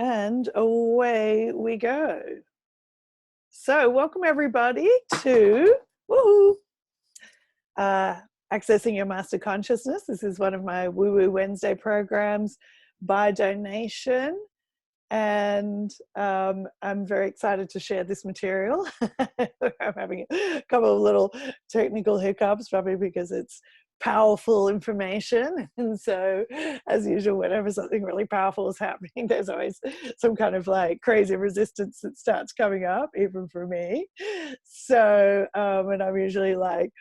And away we go. So welcome everybody to woohoo, Accessing Your Master Consciousness. This is one of my Woo Woo Wednesday programs by donation. And I'm very excited to share this material. I'm having a couple of little technical hiccups, probably because it's powerful information. And so, as usual, whenever something really powerful is happening, there's always some kind of like crazy resistance that starts coming up, even for me. So, and I'm usually like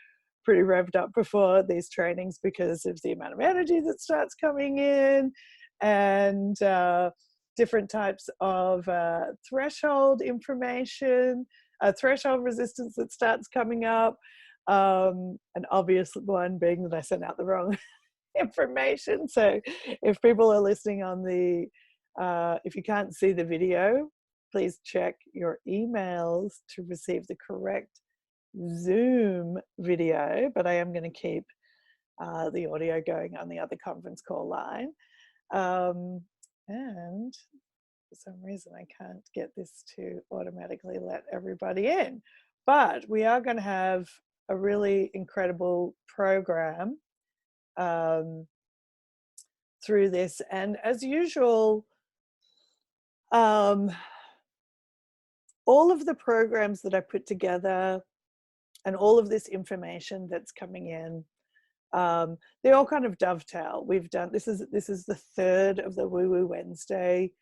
pretty revved up before these trainings because of the amount of energy that starts coming in, and different types of threshold information, threshold resistance that starts coming up. An obvious one being that I sent out the wrong information. So if people are listening on the, if you can't see the video, please check your emails to receive the correct Zoom video, but I am going to keep the audio going on the other conference call line. And for some reason I can't get this to automatically let everybody in, but we are going to have a really incredible program through this. And as usual, all of the programs that I put together and all of this information that's coming in, they all kind of dovetail. We've done, this is the third of the Woo Woo Wednesday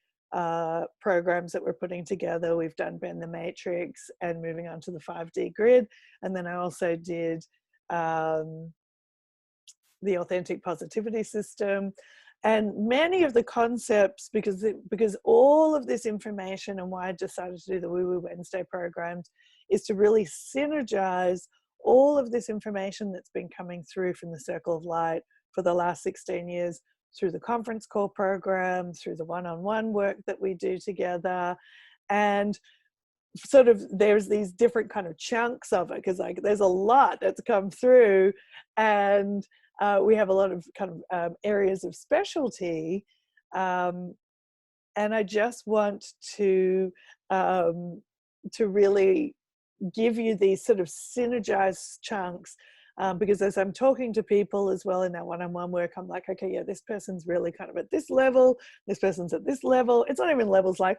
programs that we're putting together. We've done Bend the Matrix and moving on to the 5D grid. And then I also did the authentic positivity system. And many of the concepts, because all of this information, and why I decided to do the Woo Woo Wednesday programs, is to really synergize all of this information that's been coming through from the Circle of Light for the last 16 years, through the conference call program, through the one-on-one work that we do together. And sort of there's these different kind of chunks of it, because like there's a lot that's come through, and we have a lot of kind of areas of specialty, and I just want to really give you these sort of synergized chunks, because as I'm talking to people as well in that one-on-one work, I'm like, okay, yeah, this person's really kind of at this level, this person's at this level. It's not even levels like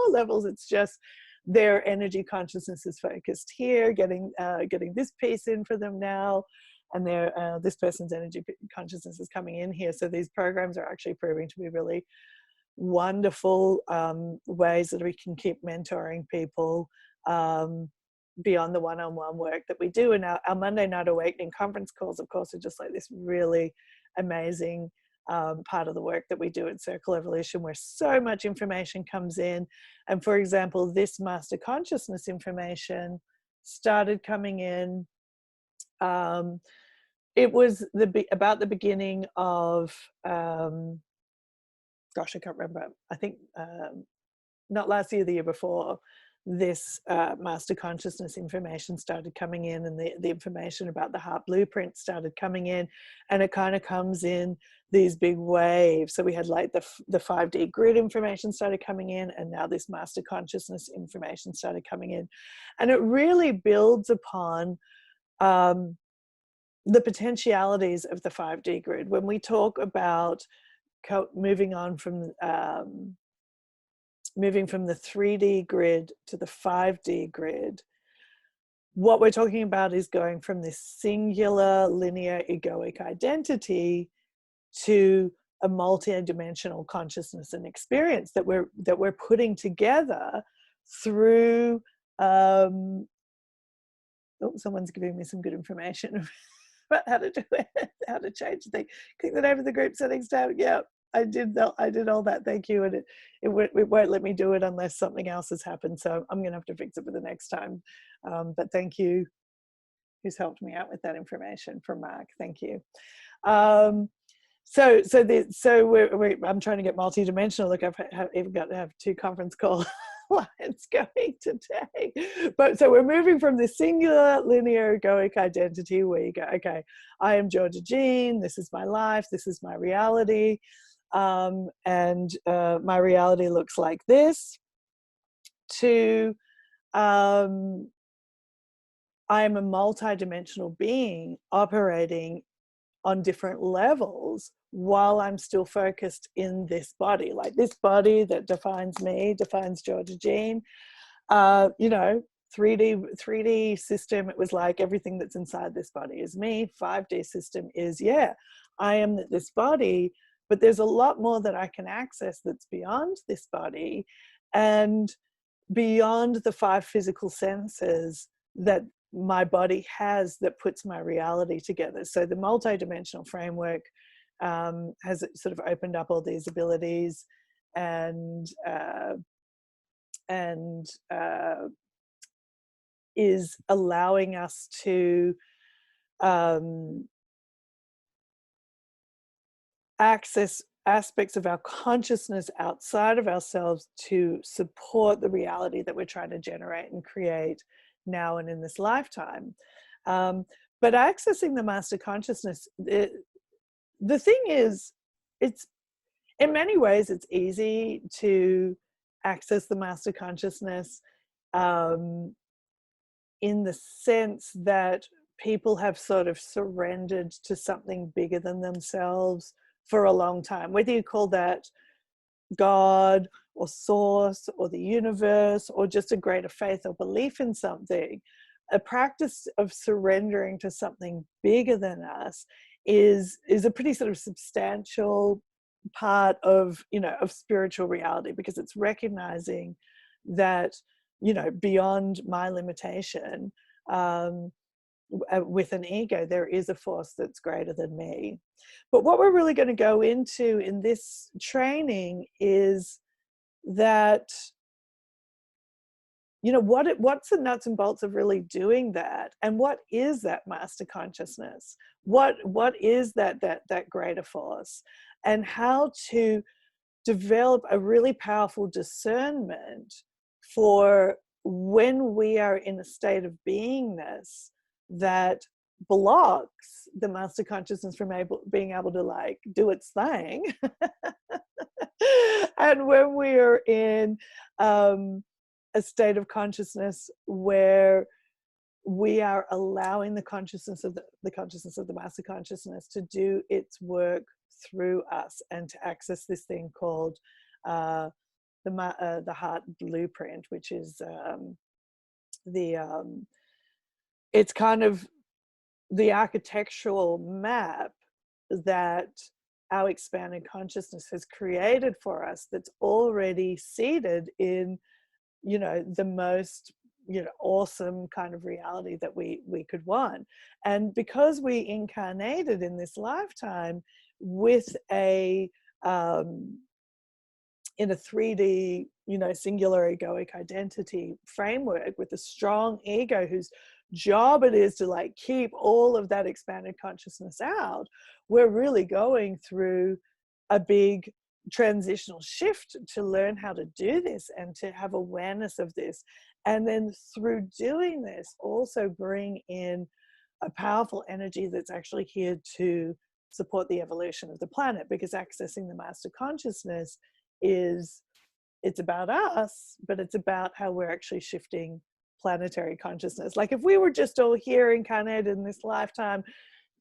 levels, it's just their energy consciousness is focused here, getting this piece in for them now, and this person's energy consciousness is coming in here. So these programs are actually proving to be really wonderful ways that we can keep mentoring people beyond the one-on-one work that we do. And our Monday Night Awakening conference calls, of course, are just like this really amazing part of the work that we do at Circle Evolution, where so much information comes in. And for example, this master consciousness information started coming in. It was about the beginning of, gosh, I can't remember. I think not last year, the year before, this master consciousness information started coming in, and the information about the heart blueprint started coming in, and it kind of comes in these big waves. So we had like the 5D grid information started coming in, and now this master consciousness information started coming in, and it really builds upon the potentialities of the 5D grid. When we talk about moving from the 3D grid to the 5D grid, what we're talking about is going from this singular linear egoic identity to a multi-dimensional consciousness and experience that we're putting together through someone's giving me some good information about how to do it, how to change the thing. Click the name of the group settings tab. Yeah, I did all that. Thank you. And it won't let me do it unless something else has happened. So I'm going to have to fix it for the next time. But thank you, who's helped me out with that information, from Mark. Thank you. I'm trying to get multi-dimensional. Look, I've even got to have 2 conference call lines going today. But so we're moving from the singular linear egoic identity, where you go, okay, I am Georgia Jean, this is my life, this is my reality. and my reality looks like this, to um, I am a multi-dimensional being operating on different levels while I'm still focused in this body. Like this body that defines me, defines Georgia Jean. You know, 3D system, it was like everything that's inside this body is me. 5D system is, yeah, I am this body, but there's a lot more that I can access that's beyond this body and beyond the 5 physical senses that my body has that puts my reality together. So the multi-dimensional framework has sort of opened up all these abilities and and is allowing us to access aspects of our consciousness outside of ourselves to support the reality that we're trying to generate and create now and in this lifetime. But accessing the master consciousness, the thing is, it's in many ways, it's easy to access the master consciousness in the sense that people have sort of surrendered to something bigger than themselves for a long time, whether you call that God or source or the universe or just a greater faith or belief in something. A practice of surrendering to something bigger than us is a pretty sort of substantial part of, you know, of spiritual reality, because it's recognizing that, you know, beyond my limitation, with an ego, there is a force that's greater than me. But what we're really going to go into in this training is that, you know, what's the nuts and bolts of really doing that, and what is that master consciousness? What is that greater force, and how to develop a really powerful discernment for when we are in a state of beingness that blocks the master consciousness from being able to like do its thing. And when we are in a state of consciousness where we are allowing the consciousness of the consciousness of the master consciousness to do its work through us and to access this thing called the heart blueprint, which is it's kind of the architectural map that our expanded consciousness has created for us, that's already seated in, you know, the most, you know, awesome kind of reality that we could want. And because we incarnated in this lifetime with a in a 3D, you know, singular egoic identity framework, with a strong ego whose job it is to like keep all of that expanded consciousness out, we're really going through a big transitional shift to learn how to do this and to have awareness of this. And then through doing this, also bring in a powerful energy that's actually here to support the evolution of the planet, because accessing the master consciousness is, it's about us, but it's about how we're actually shifting planetary consciousness. Like if we were just all here incarnated in this lifetime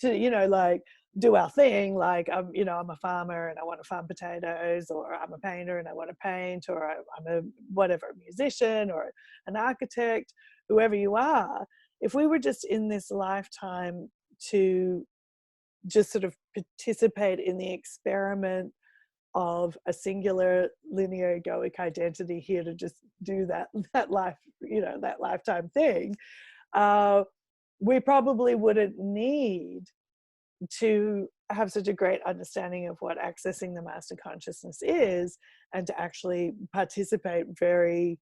to, you know, like do our thing, like I'm, you know, I'm a farmer and I want to farm potatoes, or I'm a painter and I want to paint, or I'm a whatever, musician or an architect, whoever you are, if we were just in this lifetime to just sort of participate in the experiment of a singular linear egoic identity here to just do that life, you know, that lifetime thing, we probably wouldn't need to have such a great understanding of what accessing the master consciousness is, and to actually participate very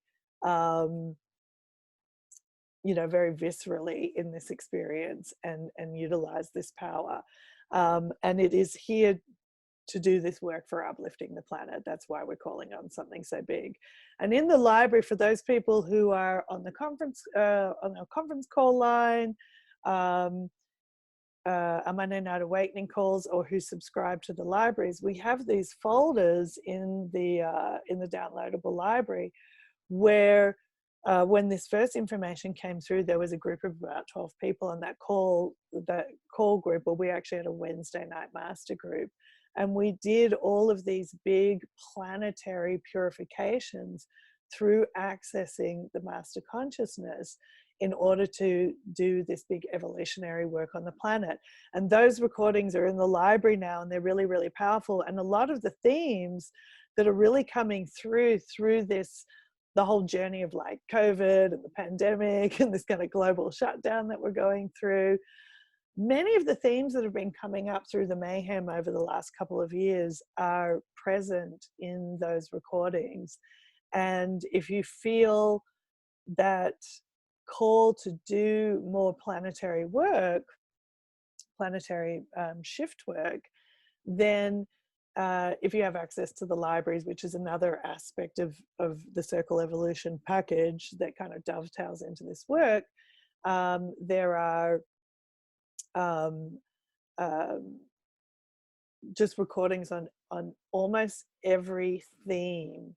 you know, very viscerally in this experience and utilize this power. And it is here to do this work for uplifting the planet. That's why we're calling on something so big. And in the library, for those people who are on the conference, on our conference call line, our Monday Night Awakening calls or who subscribe to the libraries, we have these folders in the downloadable library where when this first information came through, there was a group of about 12 people on that call group, where we actually had a Wednesday night master group. And we did all of these big planetary purifications through accessing the master consciousness in order to do this big evolutionary work on the planet. And those recordings are in the library now, and they're really, really powerful. And a lot of the themes that are really coming through this, the whole journey of like COVID and the pandemic and this kind of global shutdown that we're going through, many of the themes that have been coming up through the mayhem over the last couple of years are present in those recordings. And if you feel that call to do more planetary work, planetary shift work, then if you have access to the libraries, which is another aspect of the Circle Evolution package that kind of dovetails into this work, there are just recordings on almost every theme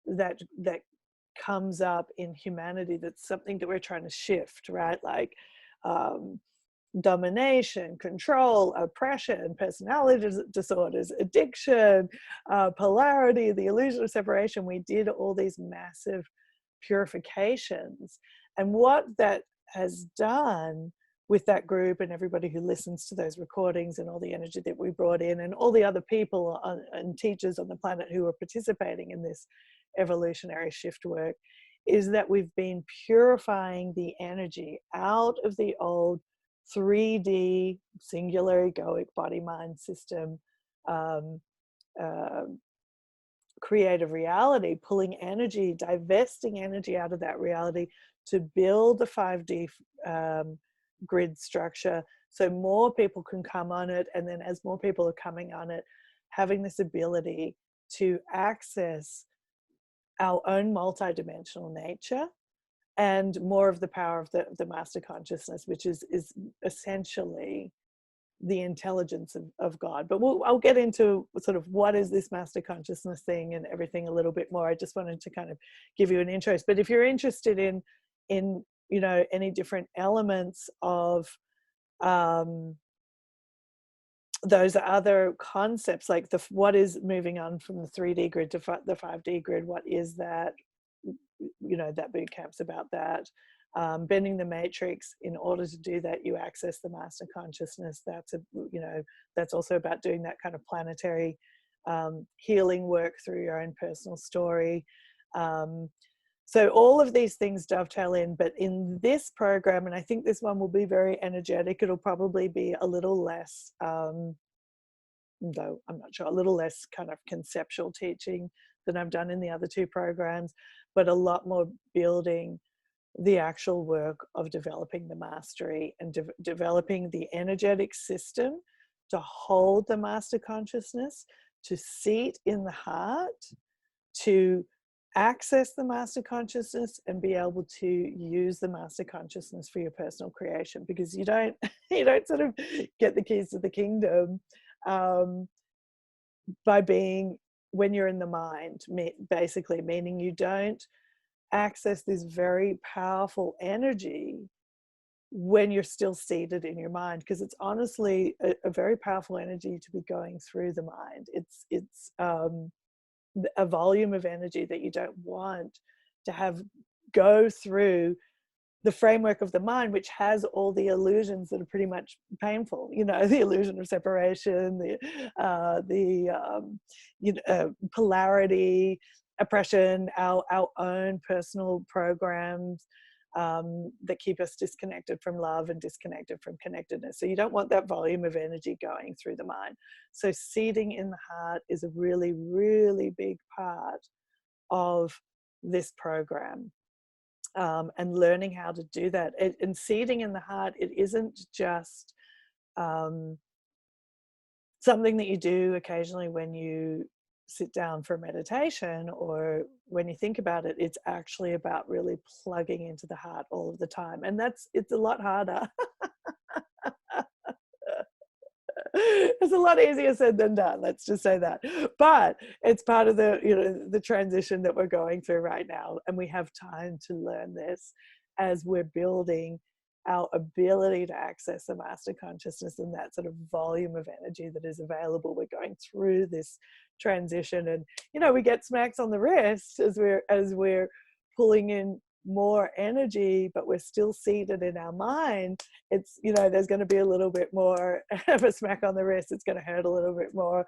that comes up in humanity. That's something that we're trying to shift, right? Like domination, control, oppression, personality disorders, addiction, polarity, the illusion of separation. We did all these massive purifications. And what that has done with that group and everybody who listens to those recordings and all the energy that we brought in and all the other people and teachers on the planet who are participating in this evolutionary shift work, is that we've been purifying the energy out of the old 3D singular egoic body mind system creative reality, pulling energy, divesting energy out of that reality to build the 5D grid structure so more people can come on it. And then as more people are coming on it, having this ability to access our own multidimensional nature and more of the power of the master consciousness, which is essentially the intelligence of God. But I'll get into sort of what is this master consciousness thing and everything a little bit more. I just wanted to kind of give you an intro. But if you're interested in you know, any different elements of those other concepts, like what is moving on from the 3D grid to the 5D grid, what is that? You know, that boot camp's about that. Bending the matrix. In order to do that, you access the master consciousness. That's you know, that's also about doing that kind of planetary healing work through your own personal story. So all of these things dovetail in, but in this program, and I think this one will be very energetic, it'll probably be a little less, though I'm not sure, a little less kind of conceptual teaching than I've done in the other two programs, but a lot more building the actual work of developing the mastery and developing the energetic system to hold the master consciousness, to seat in the heart, to access the master consciousness and be able to use the master consciousness for your personal creation, because you don't sort of get the keys to the kingdom by being when you're in the mind, basically, meaning you don't access this very powerful energy when you're still seated in your mind, because it's honestly a very powerful energy to be going through the mind. It's a volume of energy that you don't want to have go through the framework of the mind, which has all the illusions that are pretty much painful. You know, the illusion of separation, polarity, oppression, our own personal programs that keep us disconnected from love and disconnected from connectedness. So you don't want that volume of energy going through the mind. So seating in the heart is a really, really big part of this program. And learning how to do that. And seating in the heart, it isn't just something that you do occasionally when you sit down for meditation or when you think about it. It's actually about really plugging into the heart all of the time. And it's a lot harder. It's a lot easier said than done, let's just say that. But it's part of the, the transition that we're going through right now, and we have time to learn this as we're building our ability to access the master consciousness and that sort of volume of energy that is available. We're going through this transition, and we get smacks on the wrist as we're pulling in more energy, but we're still seated in our mind. It's, there's going to be a little bit more of a smack on the wrist. It's going to hurt a little bit more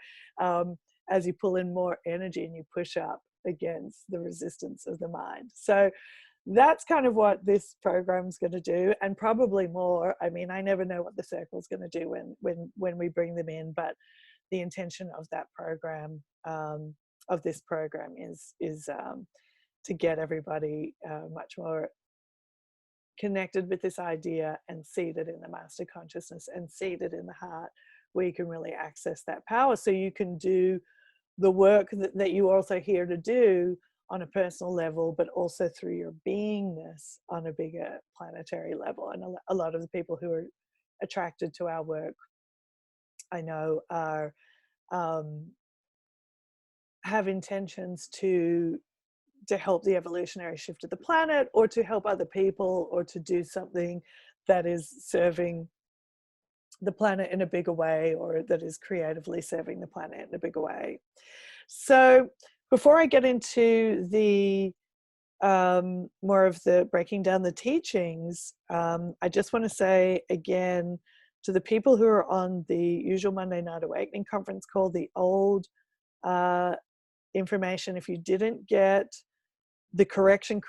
as you pull in more energy and you push up against the resistance of the mind. So that's kind of what this program's going to do, and probably more. I mean, I never know what the circle's going to do when we bring them in, but the intention of that program, of this program, is to get everybody much more connected with this idea and seated in the master consciousness and seated in the heart, where you can really access that power, so you can do the work that you're also here to do on a personal level, but also through your beingness on a bigger planetary level. And a lot of the people who are attracted to our work, I know, are have intentions to help the evolutionary shift of the planet, or to help other people, or to do something that is serving the planet in a bigger way, or that is creatively serving the planet in a bigger way. So before I get into the more of the breaking down the teachings, I just want to say again to the people who are on the usual Monday Night Awakening conference call, the old information, if you didn't get the correction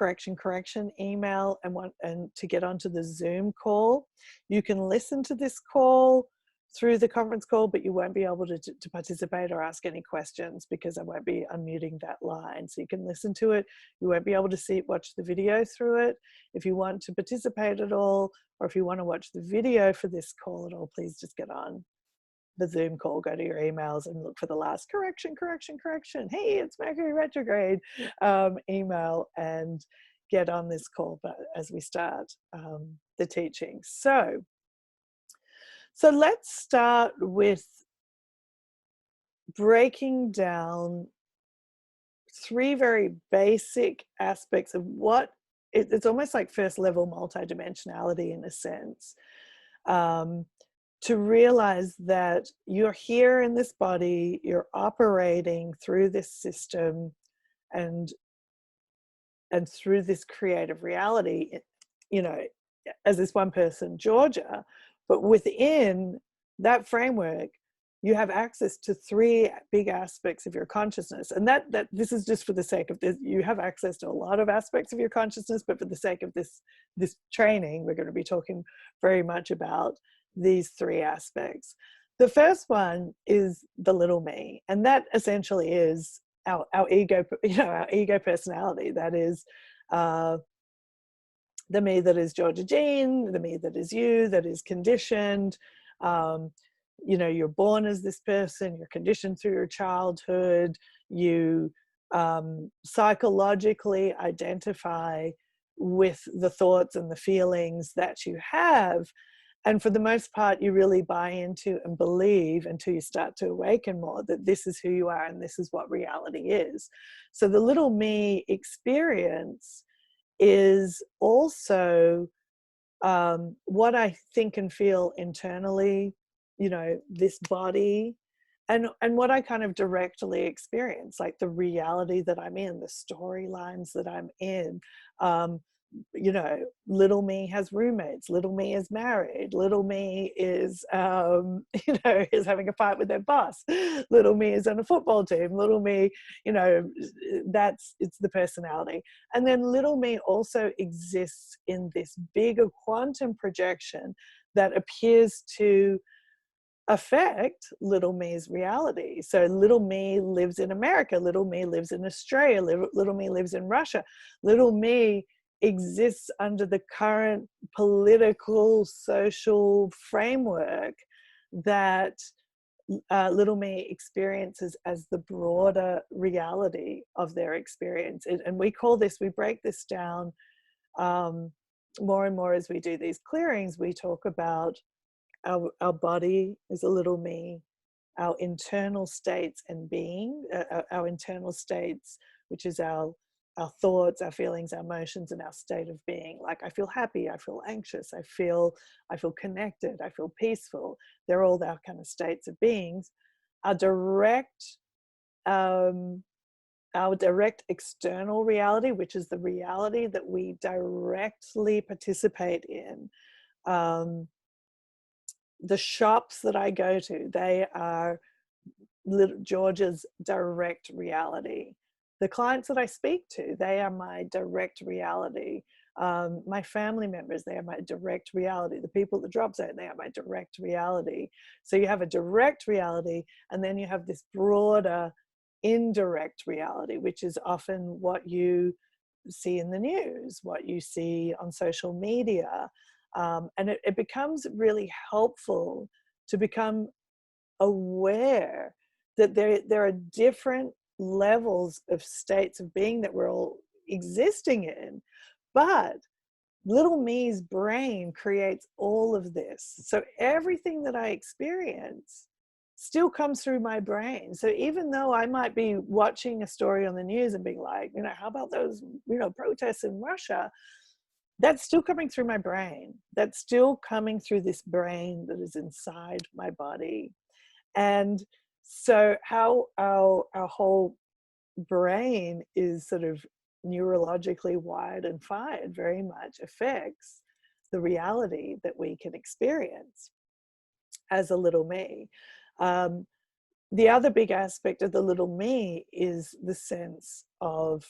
email and to get onto the Zoom call, you can listen to this call through the conference call, but you won't be able to participate or ask any questions, because I won't be unmuting that line. So you can listen to it. You won't be able to watch the video through it. If you want to participate at all, or if you want to watch the video for this call at all, please just get on the Zoom call, go to your emails and look for the last correction. Hey, it's Mercury retrograde email, and get on this call as we start the teaching. So let's start with breaking down three very basic aspects of what it's almost like first level multidimensionality in a sense. To realize that you're here in this body, you're operating through this system and through this creative reality, as this one person, Georgia, but within that framework, you have access to three big aspects of your consciousness. And that this is just for the sake of this, you have access to a lot of aspects of your consciousness, but for the sake of this training, we're going to be talking very much about these three aspects. The first one is the little me, and that essentially is our ego, our ego personality. That is the me that is Georgia Jean, the me that is you, that is conditioned. You're born as this person, you're conditioned through your childhood, you psychologically identify with the thoughts and the feelings that you have. And for the most part, you really buy into and believe, until you start to awaken more, that this is who you are and this is what reality is. So the little me experience is also what I think and feel internally, this body, and what I kind of directly experience, like the reality that I'm in, the storylines that I'm in. Little me has roommates, little me is married, little me is is having a fight with their boss, little me is on a football team, little me, it's the personality. And then little me also exists in this bigger quantum projection that appears to affect little me's reality. So little me lives in America, little me lives in Australia, little me lives in Russia, little me exists under the current political, social framework that little me experiences as the broader reality of their experience. And we break this down more and more as we do these clearings. We talk about our body is a little me, our internal states and being, our internal states, which is our thoughts, our feelings, our emotions, and our state of being. Like, I feel happy, I feel anxious, I feel connected, I feel peaceful. They're all our kind of states of beings. Our direct external reality, which is the reality that we directly participate in. The shops that I go to, they are Georgia's direct reality. The clients that I speak to, they are my direct reality. My family members, they are my direct reality. The people at the job site, they are my direct reality. So you have a direct reality, and then you have this broader indirect reality, which is often what you see in the news, what you see on social media. And it becomes really helpful to become aware that there are different levels of states of being that we're all existing in. But little me's brain creates all of this. So everything that I experience still comes through my brain. So even though I might be watching a story on the news and being like, how about those, protests in Russia? That's still coming through my brain. That's still coming through this brain that is inside my body. And so how our whole brain is sort of neurologically wired and fired very much affects the reality that we can experience as a little me. The other big aspect of the little me is the sense of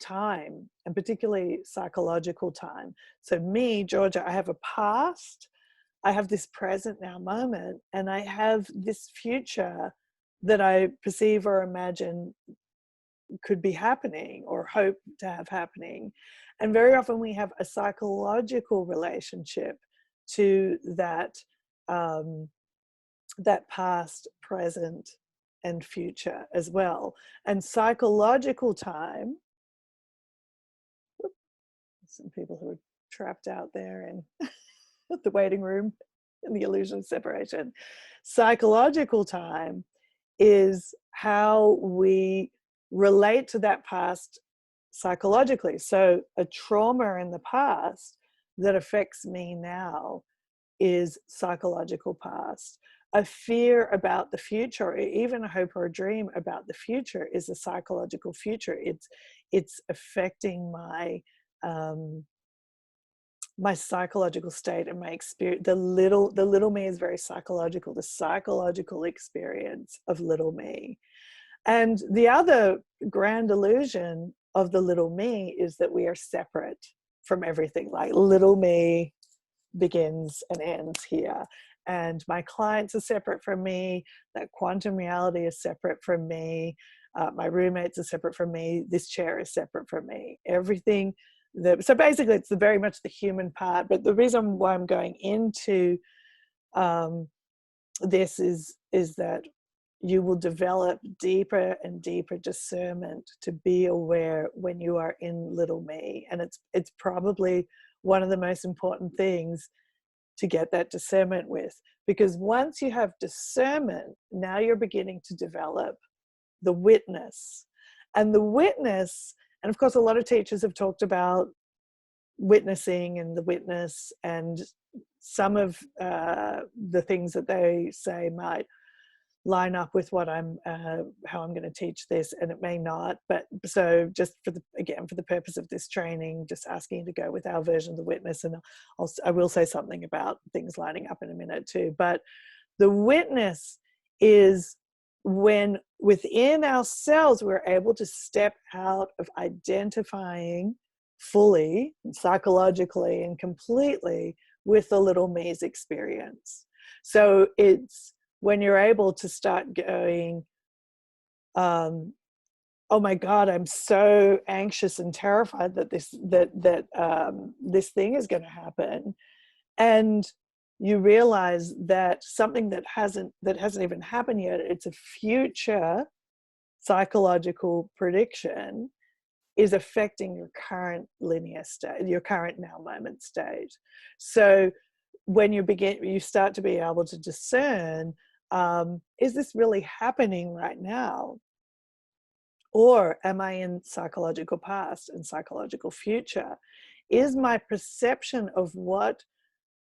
time, and particularly psychological time. So me, Georgia, I have a past, I have this present now moment, and I have this future that I perceive or imagine could be happening or hope to have happening. And very often we have a psychological relationship to that, that past, present, and future as well. And psychological time, some people who are trapped out there in the waiting room in the illusion of separation. Psychological time is how we relate to that past psychologically. So a trauma in the past that affects me now is psychological past. A fear about the future, or even a hope or a dream about the future, is a psychological future. It's affecting my my psychological state and my experience. The little me is very psychological. The psychological experience of little me. And the other grand illusion of the little me is that we are separate from everything. Like, little me begins and ends here, and my clients are separate from me, that quantum reality is separate from me, my roommates are separate from me, this chair is separate from me, everything. So basically it's very much the human part. But the reason why I'm going into this is that you will develop deeper and deeper discernment to be aware when you are in little me. And it's probably one of the most important things to get that discernment with, because once you have discernment, now you're beginning to develop the witness. And the witness, and of course a lot of teachers have talked about witnessing and the witness, and some of the things that they say might line up with what how I'm going to teach this, and it may not. But so just for the purpose of this training, just asking you to go with our version of the witness, and I will say something about things lining up in a minute too. But the witness is when within ourselves we're able to step out of identifying fully, psychologically and completely with the little me's experience. So it's when you're able to start going, oh my God, I'm so anxious and terrified that this thing is going to happen, and you realize that something that hasn't even happened yet, it's a future psychological prediction, is affecting your current linear state, your current now moment state. So when you start to be able to discern, is this really happening right now? Or am I in psychological past and psychological future? Is my perception of what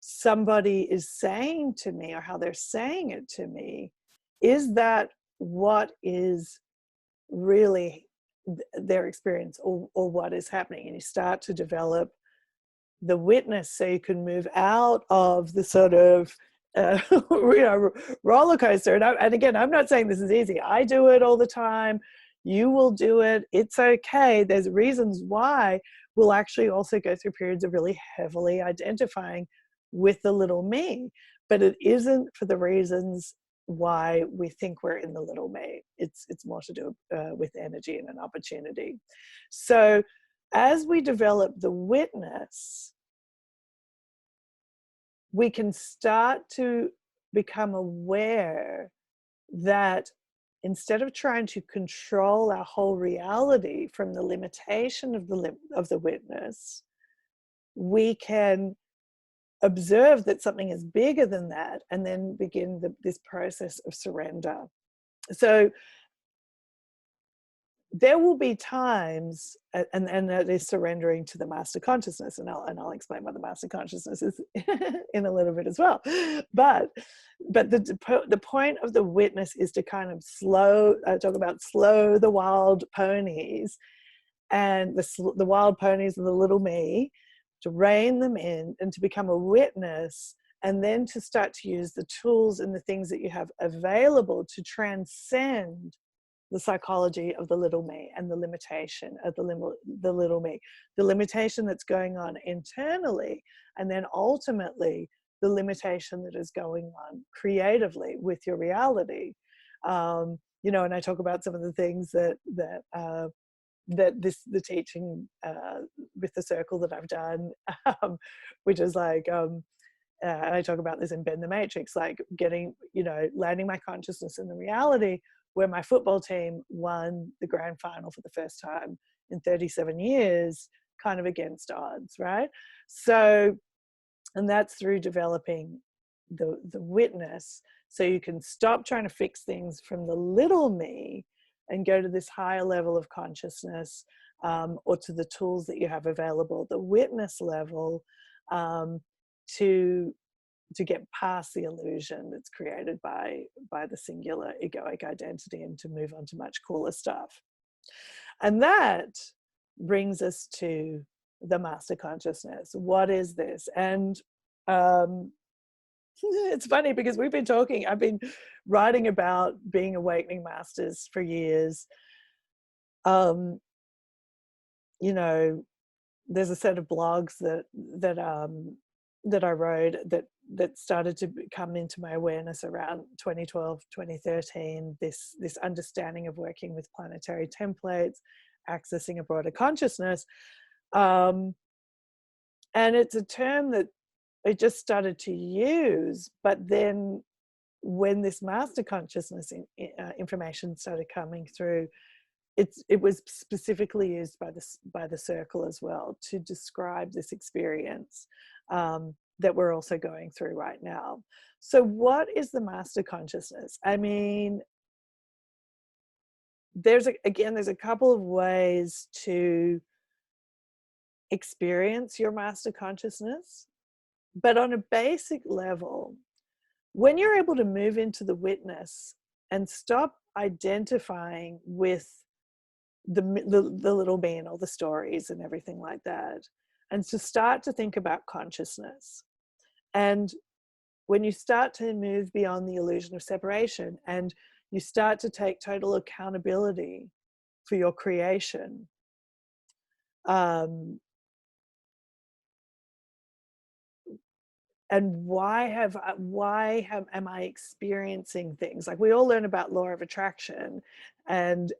somebody is saying to me or how they're saying it to me, is that what is really their experience, or what is happening? And you start to develop the witness, so you can move out of the sort of roller coaster. And again, I'm not saying this is easy. I do it all the time. You will do it. It's okay. There's reasons why. We'll actually also go through periods of really heavily identifying with the little me, but it isn't for the reasons why we think we're in the little me. It's more to do with energy and an opportunity. So as we develop the witness, we can start to become aware that instead of trying to control our whole reality from the limitation of the witness, we can observe that something is bigger than that, and then begin this process of surrender. So there will be times, and that is surrendering to the master consciousness, and I'll explain what the master consciousness is in a little bit as well. But the point of the witness is to kind of talk about slow the wild ponies, and the wild ponies and the little me, to rein them in and to become a witness, and then to start to use the tools and the things that you have available to transcend the psychology of the little me and the limitation of the little me, the limitation that's going on internally, and then ultimately the limitation that is going on creatively with your reality. And I talk about some of the things that the teaching with the circle that I've done, which is like, and I talk about this in Bend the Matrix, like landing my consciousness in the reality where my football team won the grand final for the first time in 37 years, kind of against odds, right? So, and that's through developing the witness, so you can stop trying to fix things from the little me and go to this higher level of consciousness, or to the tools that you have available, the witness level, to get past the illusion that's created by the singular egoic identity, and to move on to much cooler stuff. And that brings us to the master consciousness. What is this? And it's funny because I've been writing about being awakening masters for years. There's a set of blogs that I wrote that started to come into my awareness around 2012, 2013, this understanding of working with planetary templates, accessing a broader consciousness. And it's a term that I just started to use, but then when this master consciousness information started coming through, it was specifically used by the circle as well to describe this experience that we're also going through right now. So what is the master consciousness? I mean, there's a couple of ways to experience your master consciousness, but on a basic level, when you're able to move into the witness and stop identifying with the little me and all the stories and everything like that, and to start to think about consciousness, and when you start to move beyond the illusion of separation and you start to take total accountability for your creation, and am I experiencing things? Like, we all learn about law of attraction, and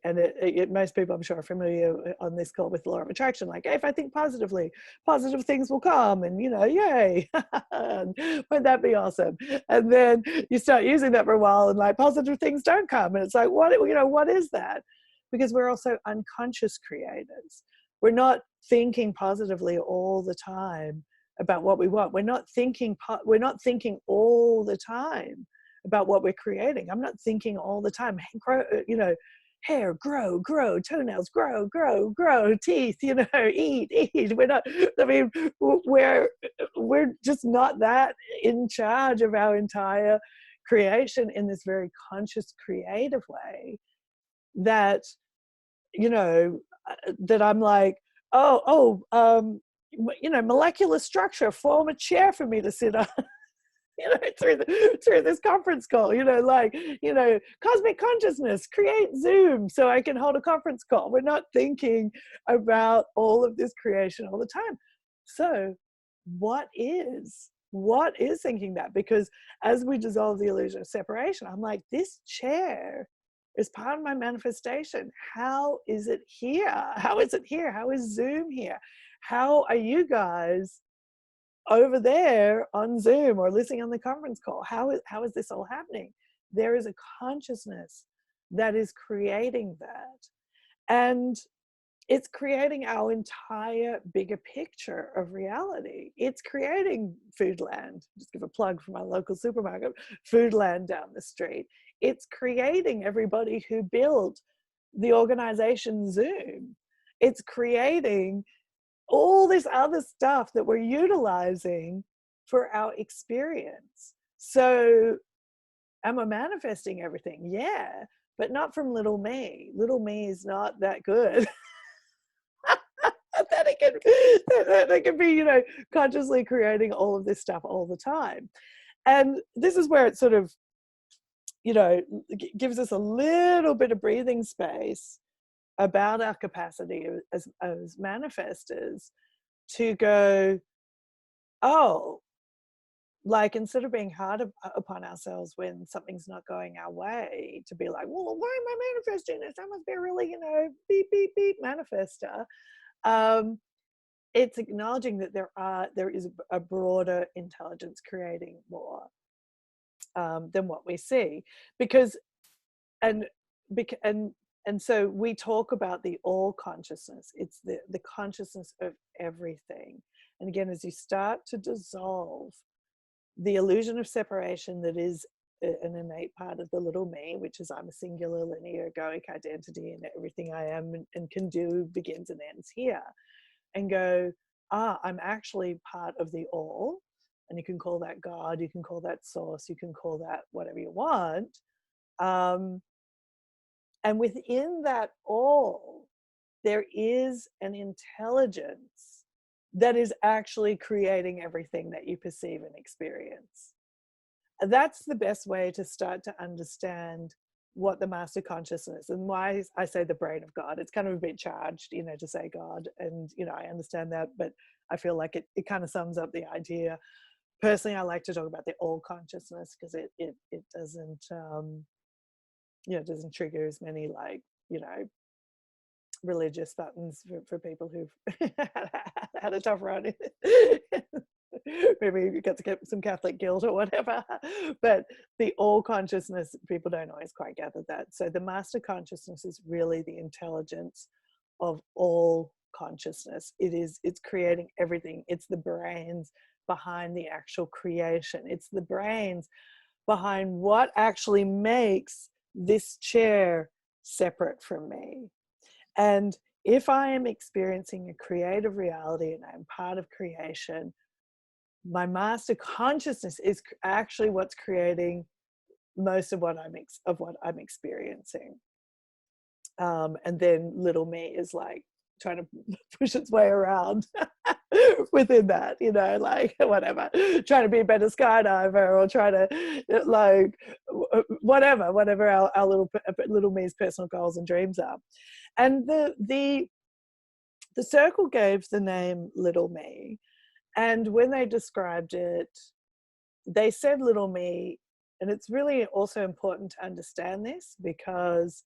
most people I'm sure are familiar on this call with law of attraction, like, hey, if I think positively, positive things will come, and yay. Wouldn't that be awesome? And then you start using that for a while and like positive things don't come, and it's like, what is that? Because we're also unconscious creators. We're not thinking positively all the time about what we want. We're not thinking all the time about what we're creating. I'm not thinking all the time, you know, hair, grow, toenails, grow, teeth, you know, eat. We're not, I mean, we're just not that in charge of our entire creation in this very conscious, creative way that, you know, that I'm like, you know, molecular structure, form a chair for me to sit on. You know, through this conference call, you know, like, you know, cosmic consciousness, create Zoom so I can hold a conference call. We're not thinking about all of this creation all the time. So what is thinking that? Because as we dissolve the illusion of separation, I'm like, this chair is part of my manifestation. How is it here? How is it here? How is Zoom here? How are you guys over there on Zoom or listening on the conference call? How is this all happening? There is a consciousness that is creating that. And it's creating our entire bigger picture of reality. It's creating Foodland. Just give a plug for my local supermarket, Foodland down the street. It's creating everybody who built the organization Zoom. It's creating all this other stuff that we're utilizing for our experience. So am I manifesting everything? Yeah, but not from little me. Little me is not that good. that it can be, you know, consciously creating all of this stuff all the time. And this is where it sort of, you know, gives us a little bit of breathing space about our capacity as manifestors to go, oh, like, instead of being hard upon ourselves when something's not going our way, to be like, well, why am I manifesting this? I must be a really, you know, beep, beep, beep manifester. It's acknowledging that there is a broader intelligence creating more than what we see, because and so we talk about the all consciousness. It's the consciousness of everything. And again, as you start to dissolve the illusion of separation that is an innate part of the little me, which is I'm a singular linear egoic identity and everything I am and can do begins and ends here, and go, I'm actually part of the all. And you can call that God, you can call that source, you can call that whatever you want. And within that all, there is an intelligence that is actually creating everything that you perceive and experience. That's the best way to start to understand what the master consciousness, and why I say the brain of God. It's kind of a bit charged, you know, to say God, and, you know, I understand that, but I feel like it kind of sums up the idea. Personally, I like to talk about the all consciousness, because it doesn't, you know, it doesn't trigger as many, like, you know, religious buttons for people who've had a tough run. Maybe you get to get some Catholic guilt or whatever. But the all consciousness, people don't always quite gather that. So the master consciousness is really the intelligence of all consciousness. It's creating everything. It's the brains behind the actual creation. It's the brains behind what actually makes this chair separate from me. And if I am experiencing a creative reality and I'm part of creation, my master consciousness is actually what's creating most of what I'm experiencing. And then little me is like trying to push its way around within that, you know, like whatever, trying to be a better skydiver, or trying to, like, whatever our little me's personal goals and dreams are. And the circle gave the name Little Me, and when they described it, they said little me, and it's really also important to understand this, because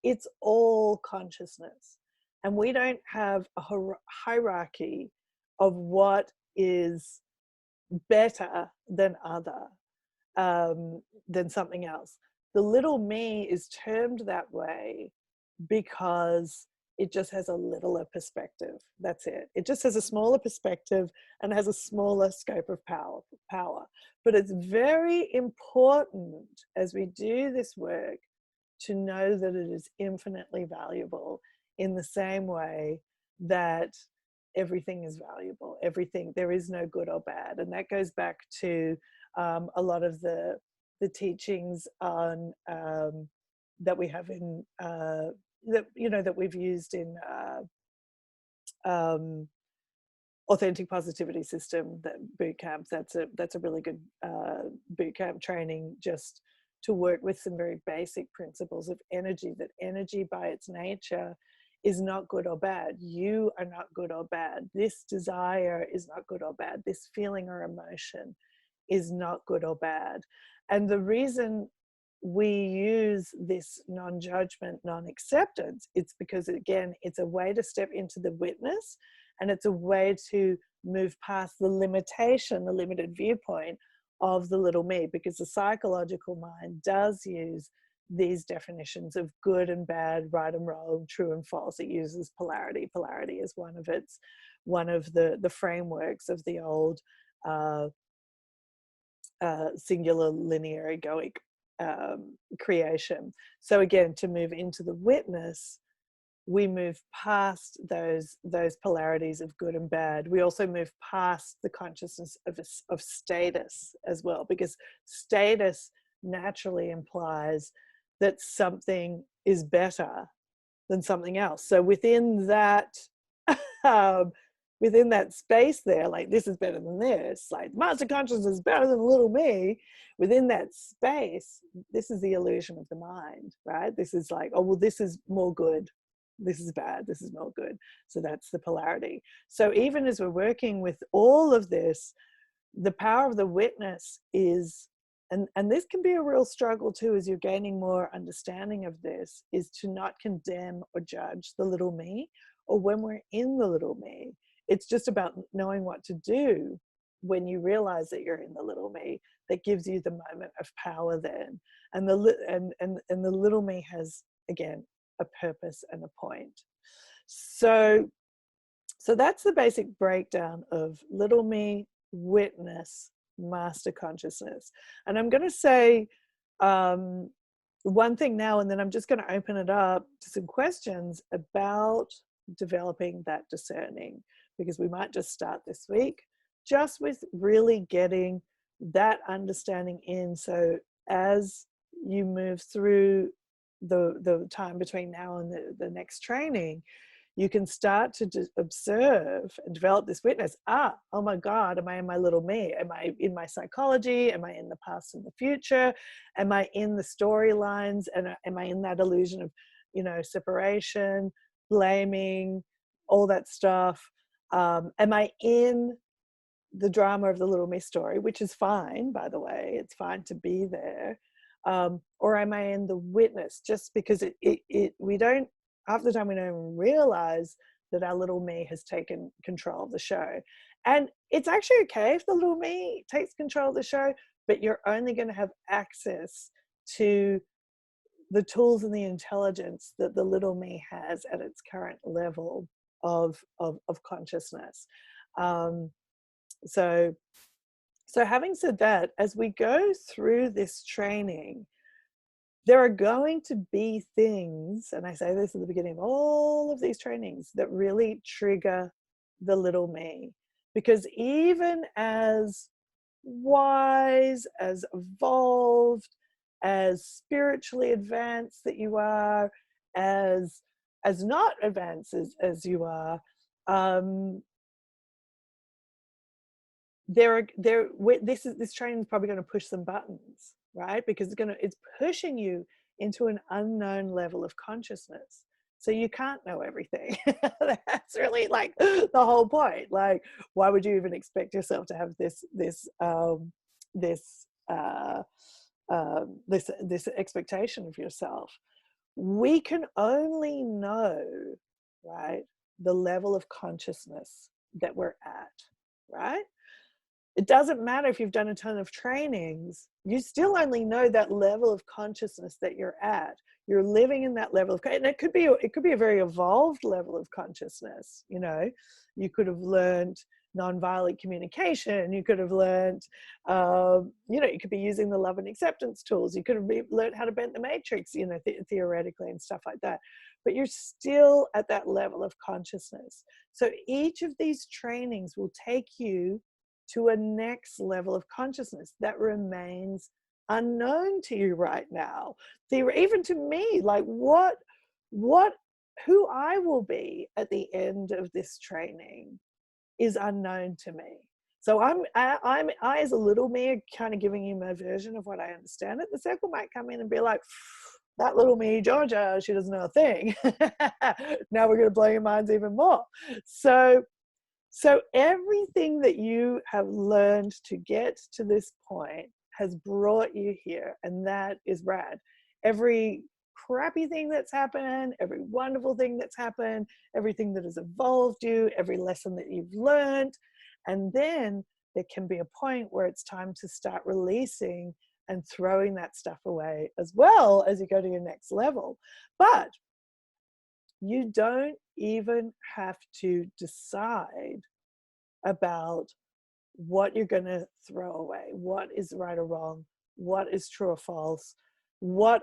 it's all consciousness, and we don't have a hierarchy of what is better than than something else. The little me is termed that way because It just has a littler perspective. That's it. It just has a smaller perspective and has a smaller scope of power. But it's very important as we do this work to know that it is infinitely valuable, in the same way that everything is valuable. Everything, there is no good or bad. And that goes back to a lot of the teachings on that we have in that, you know, that we've used in authentic positivity system, that boot camp. That's a really good boot camp training, just to work with some very basic principles of energy. That energy by its nature is not good or bad. You are not good or bad. This desire is not good or bad. This feeling or emotion is not good or bad. And the reason we use this non-judgment, non-acceptance, it's because, again, it's a way to step into the witness, and it's a way to move past the limitation, the limited viewpoint of the little me, because the psychological mind does use these definitions of good and bad, right and wrong, true and false. It uses polarity. Polarity is one of the frameworks of the old singular linear egoic creation. So again, to move into the witness, we move past those polarities of good and bad. We also move past the consciousness of status as well, because status naturally implies that something is better than something else. So within that within that space there, like, this is better than this, like master consciousness is better than little me, within that space, this is the illusion of the mind, right? This is like, oh, well, this is more good, this is bad, this is more good. So that's the polarity. So even as we're working with all of this, the power of the witness is, and this can be a real struggle too, as you're gaining more understanding of this, is to not condemn or judge the little me, or when we're in the little me. It's just about knowing what to do when you realize that you're in the little me. That gives you the moment of power then. And the little me has, again, a purpose and a point. So that's the basic breakdown of little me, witness, master consciousness. And I'm going to say one thing now, and then I'm just going to open it up to some questions about developing that discerning, because we might just start this week just with really getting that understanding in. So as you move through the time between now and the next training, you can start to just observe and develop this witness. Oh my God, am I in my little me? Am I in my psychology? Am I in the past and the future? Am I in the storylines? And am I in that illusion of, separation, blaming, all that stuff? Am I in the drama of the little me story, which is fine, by the way, it's fine to be there. Or am I in the witness? Just because we don't, half the time we don't even realize that our little me has taken control of the show. And it's actually okay if the little me takes control of the show, but you're only going to have access to the tools and the intelligence that the little me has at its current level of consciousness. So having said that, as we go through this training, there are going to be things, and I say this at the beginning of all of these trainings, that really trigger the little me. Because even as wise, as evolved, as spiritually advanced that you are, as not advanced as you are, this training is probably going to push some buttons, right? Because it's pushing you into an unknown level of consciousness. So you can't know everything. That's really like the whole point. Like, why would you even expect yourself to have this expectation of yourself? We can only know, right, the level of consciousness that we're at, right? It doesn't matter if you've done a ton of trainings, you still only know that level of consciousness that you're at. you're living in that level of, and it could be a very evolved level of consciousness. You know, you could have learned nonviolent communication. You could have learned, you know, you could be using the love and acceptance tools. You could have learned how to bend the matrix, you know, theoretically and stuff like that. But you're still at that level of consciousness. So each of these trainings will take you to a next level of consciousness that remains unknown to you right now. Even to me, like who I will be at the end of this training is unknown to me. So I as a little me, kind of giving you my version of what I understand it. The circle might come in and be like, that little me, Georgia, she doesn't know a thing. Now we're going to blow your minds even more. So everything that you have learned to get to this point has brought you here, and that is rad. Every crappy thing that's happened, every wonderful thing that's happened, everything that has evolved you, every lesson that you've learned, and then there can be a point where it's time to start releasing and throwing that stuff away as well as you go to your next level. But you don't even have to decide about what you're going to throw away, what is right or wrong, what is true or false, what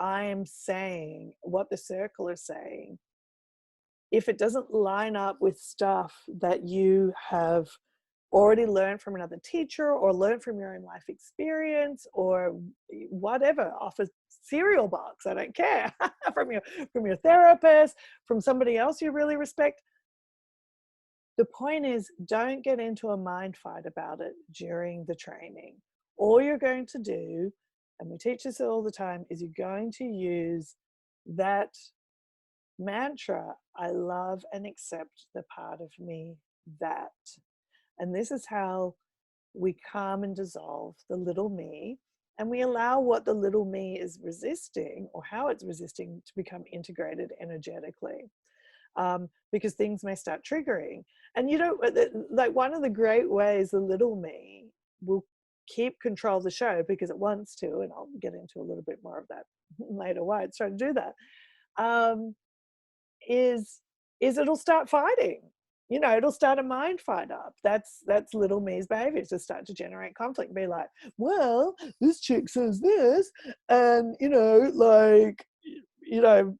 I am saying, what the circle is saying. If it doesn't line up with stuff that you have already learned from another teacher or learned from your own life experience or whatever, off a cereal box, I don't care, from your therapist, from somebody else you really respect, the point is, don't get into a mind fight about it during the training. All you're going to do, and we teach this all the time, is you're going to use that mantra, I love and accept the part of me that. And this is how we calm and dissolve the little me, and we allow what the little me is resisting or how it's resisting to become integrated energetically. Because things may start triggering. And you know, like one of the great ways the little me will keep control of the show, because it wants to, and I'll get into a little bit more of that later, why it's trying to do that, is it'll start fighting. You know, it'll start a mind fight up. That's little me's behavior, to start to generate conflict and be like, well, this chick says this, and you know, like, you know,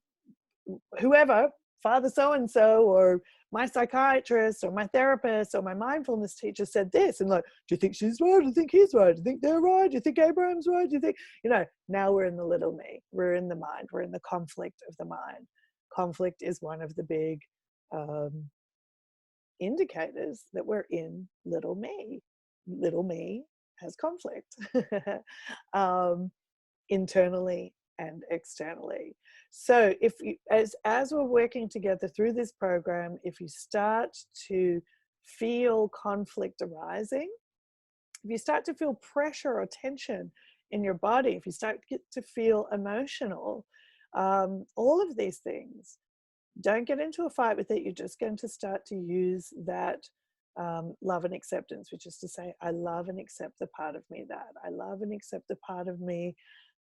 whoever, Father so-and-so, or my psychiatrist, or my therapist, or my mindfulness teacher said this, and like, do you think she's right? Do you think he's right? Do you think they're right? Do you think Abraham's right? Do you think, you know, now we're in the little me. We're in the mind. We're in the conflict of the mind. Conflict is one of the big indicators that we're in little me. Little me has conflict internally and externally. So if you, as we're working together through this program, if you start to feel conflict arising, if you start to feel pressure or tension in your body, if you start to feel emotional, all of these things, don't get into a fight with it. You're just going to start to use that love and acceptance, which is to say, I love and accept the part of me that. I love and accept the part of me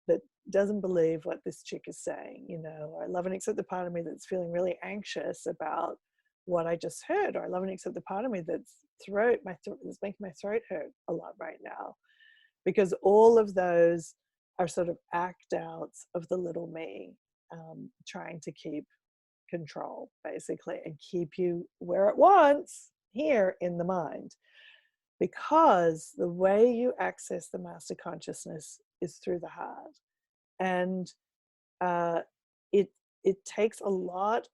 that doesn't believe what this chick is saying. You know, I love and accept the part of me that's feeling really anxious about what I just heard, or I love and accept the part of me that's making my throat hurt a lot right now. Because all of those are sort of act outs of the little me, trying to keep control, basically, and keep you where it wants, here in the mind. Because the way you access the master consciousness is through the heart, and it takes a lot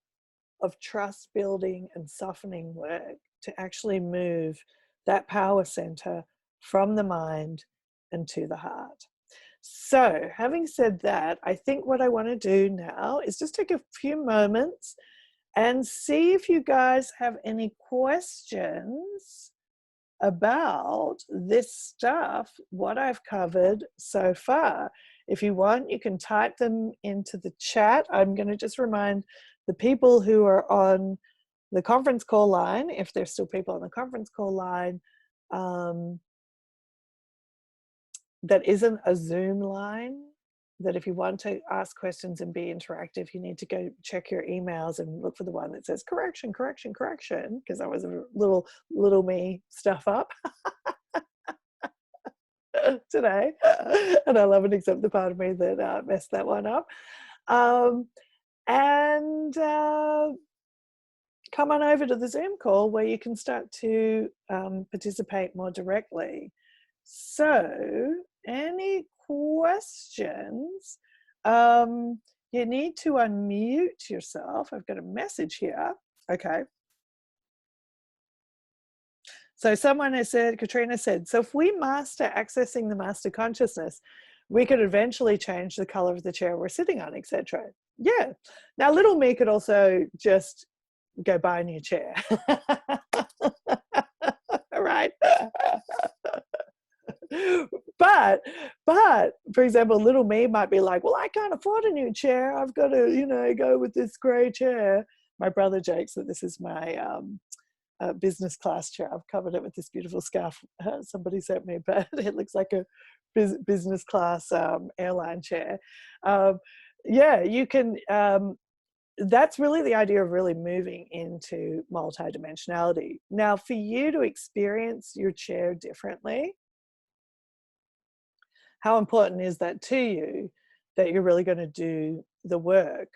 of trust building and softening work to actually move that power center from the mind and to the heart. So having said that, I think what I want to do now is just take a few moments and see if you guys have any questions about this stuff, what I've covered so far. If you want, you can type them into the chat. I'm going to just remind the people who are on the conference call line, if there's still people on the conference call line, that isn't a Zoom line, that if you want to ask questions and be interactive, you need to go check your emails and look for the one that says correction, correction, correction, because I was a little me stuff up today, and I love and accept the part of me that messed that one up. And come on over to the Zoom call where you can start to participate more directly. So, any questions? You need to unmute yourself. I've got a message here. Okay. So someone has said, Katrina said, so if we master accessing the master consciousness, we could eventually change the color of the chair we're sitting on, etc. Yeah. Now, little me could also just go buy a new chair. Right. But for example, little me might be like, well, I can't afford a new chair. I've got to, you know, go with this gray chair. My brother jokes that this is my business class chair. I've covered it with this beautiful scarf somebody sent me, but it looks like a business class airline chair. Yeah, you can, that's really the idea of really moving into multidimensionality. Now, for you to experience your chair differently, how important is that to you, that you're really going to do the work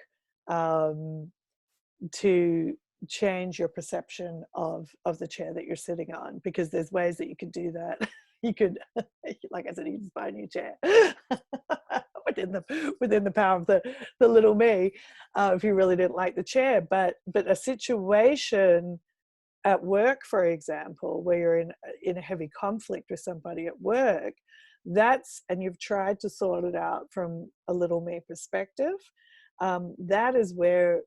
to change your perception of the chair that you're sitting on? Because there's ways that you could do that. You could, like I said, you can just buy a new chair within the power of the little me, if you really didn't like the chair. But a situation at work, for example, where you're in a heavy conflict with somebody at work, and you've tried to sort it out from a little me perspective, that is where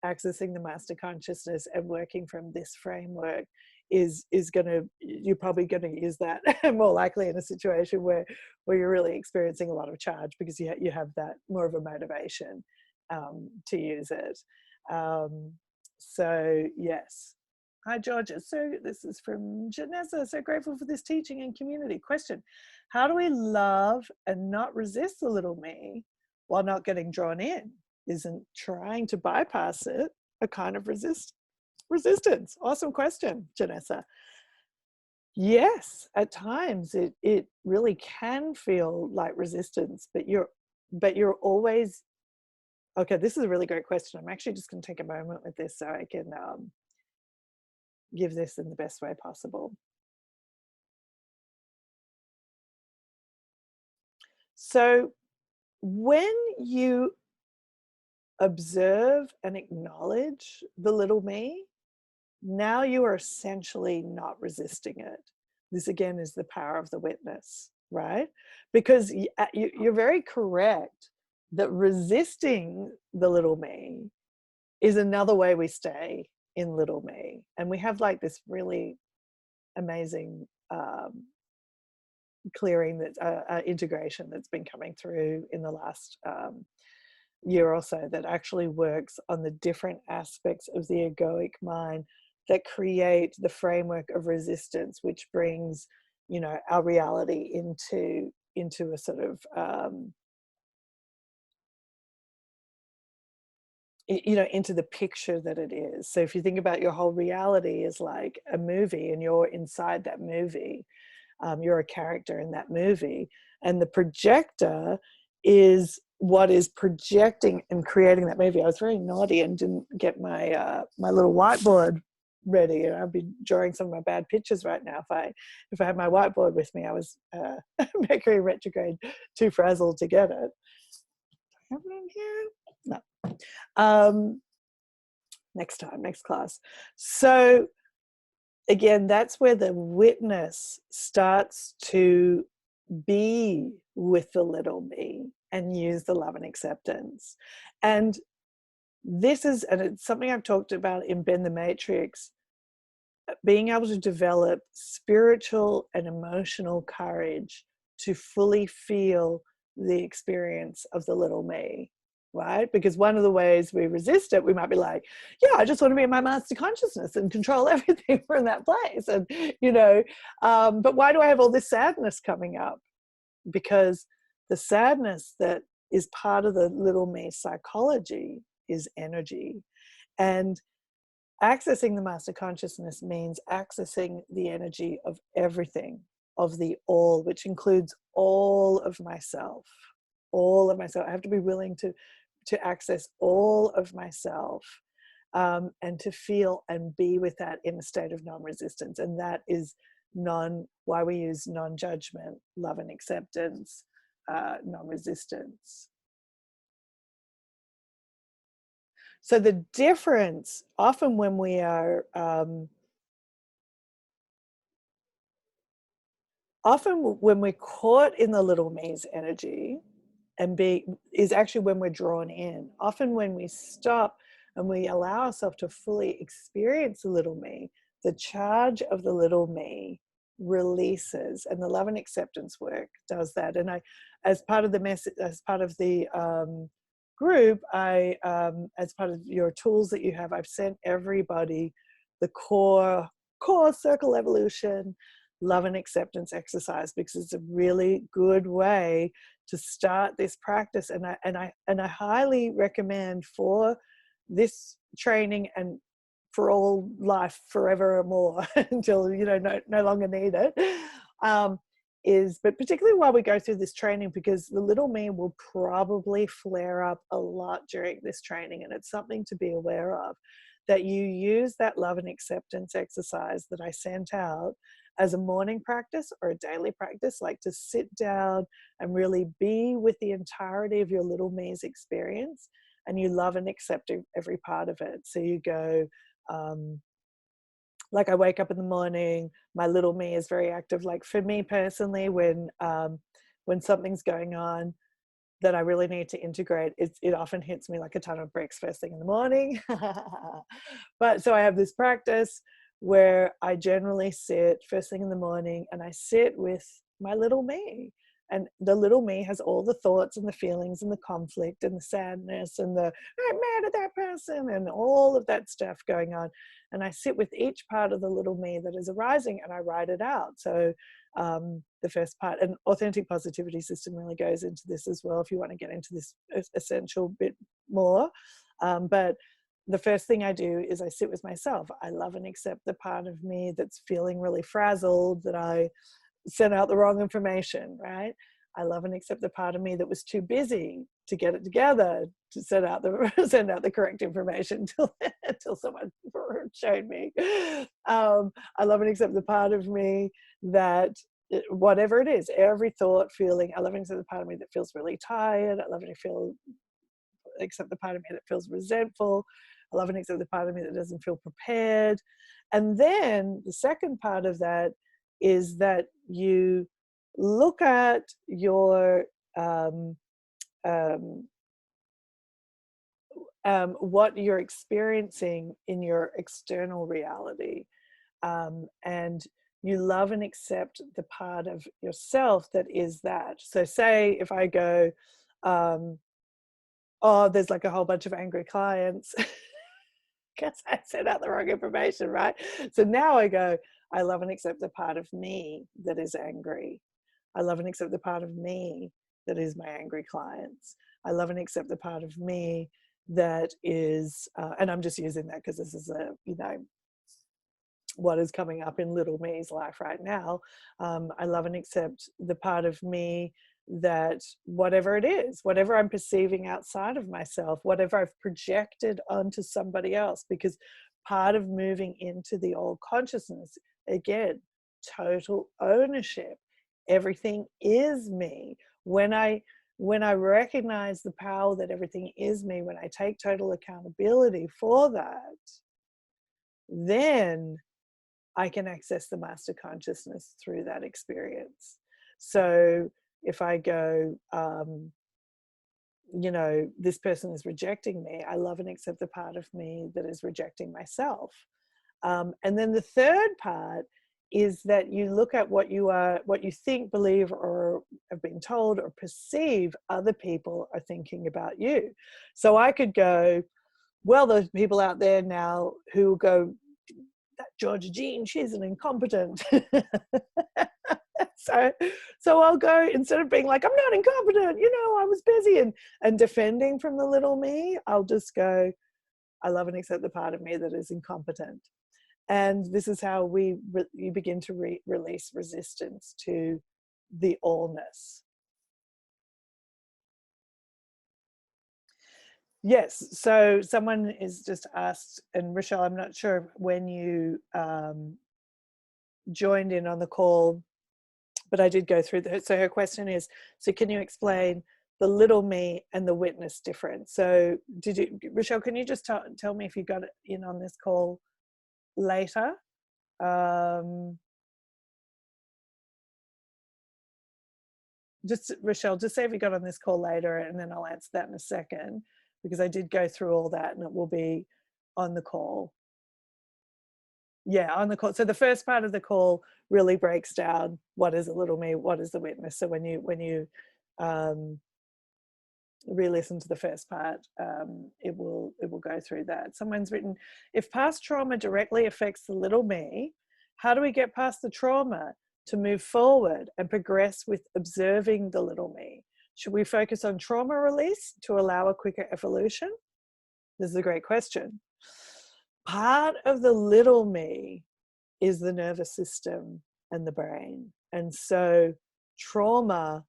accessing the master consciousness and working from this framework is you're probably going to use that more likely in a situation where you're really experiencing a lot of charge, because you have that more of a motivation to use it. So yes. Hi, Georgia. So this is from Janessa. So grateful for this teaching and community. Question: how do we love and not resist the little me while not getting drawn in? Isn't trying to bypass it a kind of resistance? Awesome question, Janessa. Yes, at times it really can feel like resistance, but you're always, okay, this is a really great question. I'm actually just going to take a moment with this so I can give this in the best way possible. So when you observe and acknowledge the little me, now you are essentially not resisting it. This again is the power of the witness, right? Because you're very correct that resisting the little me is another way we stay in little me. And we have like this really amazing clearing, that integration that's been coming through in the last year or so, that actually works on the different aspects of the egoic mind that create the framework of resistance, which brings, you know, our reality into a sort of you know, into the picture that it is. So if you think about your whole reality is like a movie, and you're inside that movie, you're a character in that movie, and the projector is what is projecting and creating that movie. I was very naughty and didn't get my my little whiteboard ready, and I'd be drawing some of my bad pictures right now if I had my whiteboard with me. I was Mercury retrograde, too frazzled to get it. Have it in here? No. Next time, next class. So again, that's where the witness starts to be with the little me and use the love and acceptance. And this is, and it's something I've talked about in Bend the Matrix, being able to develop spiritual and emotional courage to fully feel the experience of the little me, right? Because one of the ways we resist it, we might be like, yeah, I just want to be in my master consciousness and control everything from that place. And, you know, but why do I have all this sadness coming up? Because the sadness that is part of the little me psychology, is energy. And accessing the master consciousness means accessing the energy of everything, of the all, which includes all of myself. All of myself. I have to be willing to access all of myself, and to feel and be with that in a state of non-resistance. And that is why we use non-judgment, love and acceptance, non-resistance. So the difference, often when we are, often when we're caught in the little me's energy, is actually when we're drawn in. Often when we stop and we allow ourselves to fully experience the little me, the charge of the little me releases, and the love and acceptance work does that. And I, as part of the message, as part of the group, as part of your tools that you have, I've sent everybody the core circle evolution love and acceptance exercise, because it's a really good way to start this practice. And I highly recommend for this training and for all life forevermore until no longer need it, but particularly while we go through this training, because the little me will probably flare up a lot during this training, and it's something to be aware of, that you use that love and acceptance exercise that I sent out as a morning practice or a daily practice, like to sit down and really be with the entirety of your little me's experience, and you love and accept every part of it. So you go, like I wake up in the morning, my little me is very active. Like for me personally, when something's going on that I really need to integrate, it often hits me like a ton of bricks first thing in the morning. But so I have this practice where I generally sit first thing in the morning and I sit with my little me. And the little me has all the thoughts and the feelings and the conflict and the sadness and the I'm mad at that person and all of that stuff going on. And I sit with each part of the little me that is arising and I write it out. So the first part, and authentic positivity system really goes into this as well if you want to get into this essential bit more. But the first thing I do is I sit with myself. I love and accept the part of me that's feeling really frazzled, that I sent out the wrong information, right? I love and accept the part of me that was too busy to get it together to send out the correct information until someone showed me. I love and accept the part of me that, whatever it is, every thought, feeling, I love and accept the part of me that feels really tired. I love and accept the part of me that feels resentful. I love and accept the part of me that doesn't feel prepared. And then the second part of that is that you look at your what you're experiencing in your external reality, and you love and accept the part of yourself that is that. So say if I go, oh, there's like a whole bunch of angry clients because I sent out the wrong information, right? So now I go, I love and accept the part of me that is angry. I love and accept the part of me that is my angry clients. I love and accept the part of me that is, and I'm just using that because this is what is coming up in little me's life right now. I love and accept the part of me that whatever it is, whatever I'm perceiving outside of myself, whatever I've projected onto somebody else, because part of moving into the all consciousness, again, total ownership. Everything is me. When I recognize the power that everything is me, when I take total accountability for that, then I can access the master consciousness through that experience. So if I go, this person is rejecting me, I love and accept the part of me that is rejecting myself. And then the third part is that you look at what you think, believe, or have been told or perceive other people are thinking about you. So I could go, well, there's people out there now who go, that Georgia Jean, she's an incompetent. So I'll go, instead of being like, I'm not incompetent, I was busy and defending from the little me, I'll just go, I love and accept the part of me that is incompetent. And this is how you begin to release resistance to the allness. Yes, so someone is just asked, and Rochelle, I'm not sure when you joined in on the call, but I did go through so her question is, so can you explain the little me and the witness difference? So Rochelle, can you just tell me if you got in on this call later? Rochelle, just say if you got on this call later, and then I'll answer that in a second, because I did go through all that and it will be on the call. Yeah, on the call. So the first part of the call really breaks down what is a little me, what is the witness. So when you re-listen to the first part, it will go through that. Someone's written, if past trauma directly affects the little me, how do we get past the trauma to move forward and progress with observing the little me? Should we focus on trauma release to allow a quicker evolution? This is a great question. Part of the little me is the nervous system and the brain. And so trauma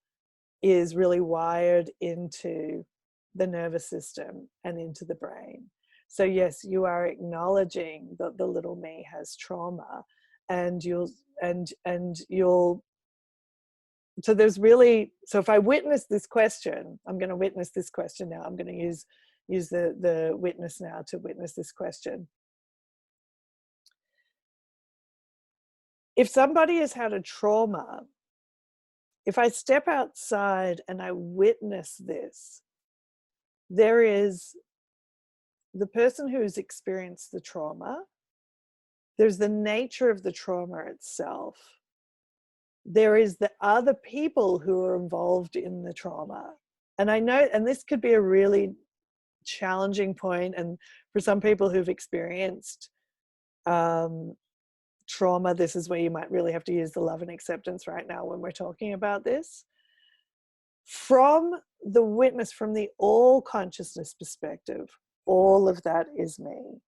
is really wired into the nervous system and into the brain. So yes, you are acknowledging that the little me has trauma, and you'll so there's really, so if I witness this question, I'm going to witness this question now. I'm going to use the witness now to witness this question. If somebody has had a trauma, if I step outside and I witness this, there is the person who's experienced the trauma, there's the nature of the trauma itself, there is the other people who are involved in the trauma. And I know, and this could be a really challenging point, and for some people who've experienced trauma, this is where you might really have to use the love and acceptance right now when we're talking about this. From the witness, from the all consciousness perspective, all of that is me.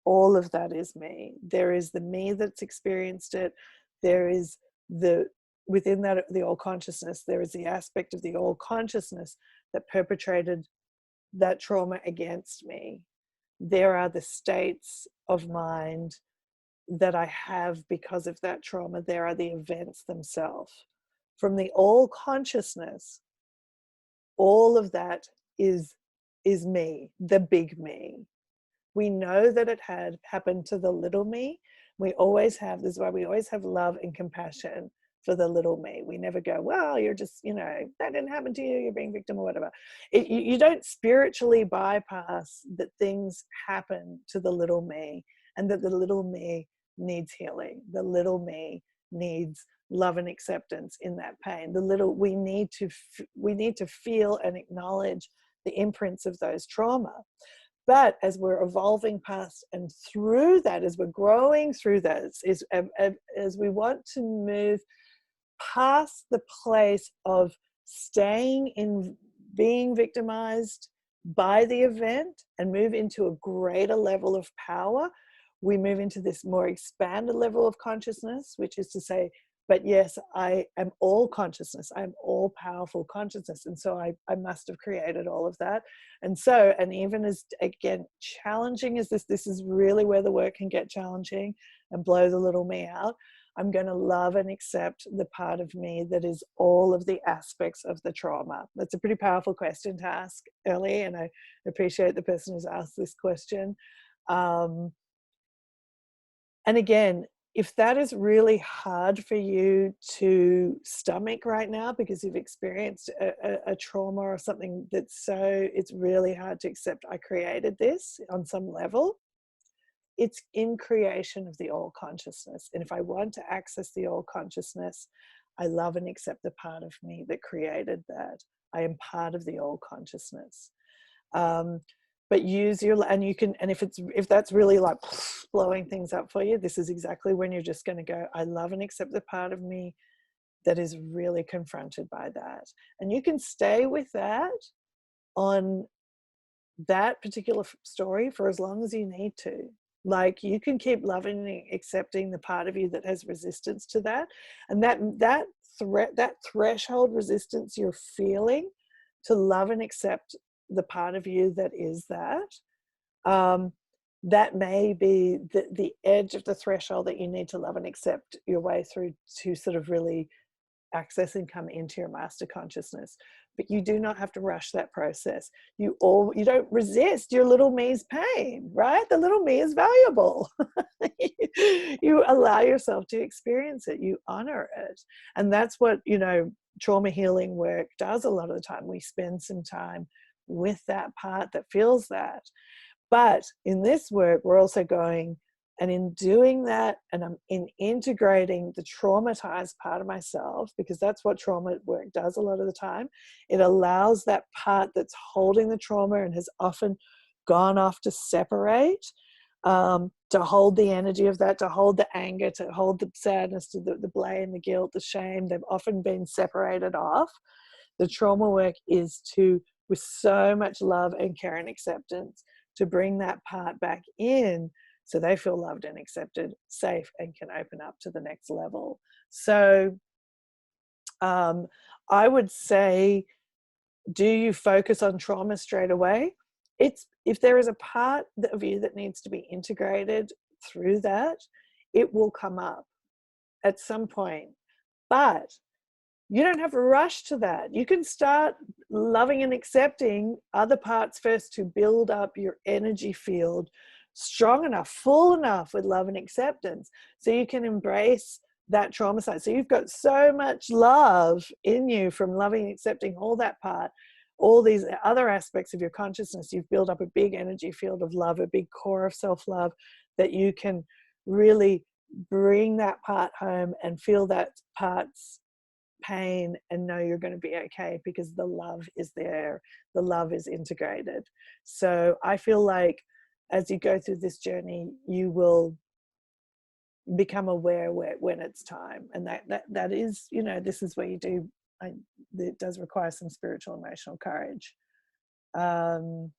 All of that is me. There is the me that's experienced it. There is within that, the all consciousness, there is the aspect of the all consciousness that perpetrated that trauma against me. There are the states of mind that I have because of that trauma. There are the events themselves. From the all consciousness, all of that is me, the big me. We know that it had happened to the little me. We always have, this is why we always have love and compassion for the little me. We never go, well, you're just, that didn't happen to you, you're being victim or whatever. You don't spiritually bypass that things happen to the little me, and that the little me needs healing. The little me needs love and acceptance in that pain. We need to feel and acknowledge the imprints of those trauma. But as we're evolving past and through that, as we're growing through that, as we want to move past the place of staying in being victimized by the event and move into a greater level of power, we move into this more expanded level of consciousness, which is to say, but yes, I am all consciousness. I'm all powerful consciousness. And so I must have created all of that. And so, and even as, again, challenging as this is really where the work can get challenging and blow the little me out. I'm going to love and accept the part of me that is all of the aspects of the trauma. That's a pretty powerful question to ask early, and I appreciate the person who's asked this question. And again, if that is really hard for you to stomach right now because you've experienced a trauma or something it's really hard to accept, I created this on some level. It's in creation of the all consciousness. And if I want to access the all consciousness, I love and accept the part of me that created that. I am part of the all consciousness. But use your, and you can, and if that's really like blowing things up for you, this is exactly when you're just going to go, I love and accept the part of me that is really confronted by that. And you can stay with that on that particular story for as long as you need to. Like, you can keep loving and accepting the part of you that has resistance to that, and that threshold resistance you're feeling to love and accept the part of you that is that, that may be the edge of the threshold that you need to love and accept your way through to sort of really access and come into your master consciousness. But you do not have to rush that process. You don't resist your little me's pain, right? The little me is valuable. You allow yourself to experience it. You honor it. And that's what, trauma healing work does a lot of the time. We spend some time with that part that feels that. But in this work, we're also going, and in doing that, and I'm in integrating the traumatized part of myself, because that's what trauma work does a lot of the time. It allows that part that's holding the trauma and has often gone off to separate, to hold the energy of that, to hold the anger, to hold the sadness, to the blame, the guilt, the shame. They've often been separated off. The trauma work is to, with so much love and care and acceptance, to bring that part back in, so they feel loved and accepted, safe, and can open up to the next level. So I would say, do you focus on trauma straight away? If there is a part of you that needs to be integrated through that, it will come up at some point. But you don't have to rush to that. You can start loving and accepting other parts first to build up your energy field strong enough, full enough with love and acceptance, so you can embrace that trauma side. So you've got so much love in you from loving and accepting all that part, all these other aspects of your consciousness. You've built up a big energy field of love, a big core of self-love, that you can really bring that part home and feel that part's pain and know you're going to be okay, because the love is there, the love is integrated. So I feel like as you go through this journey, you will become aware when it's time, and that is, this is where you do, it does require some spiritual emotional courage. All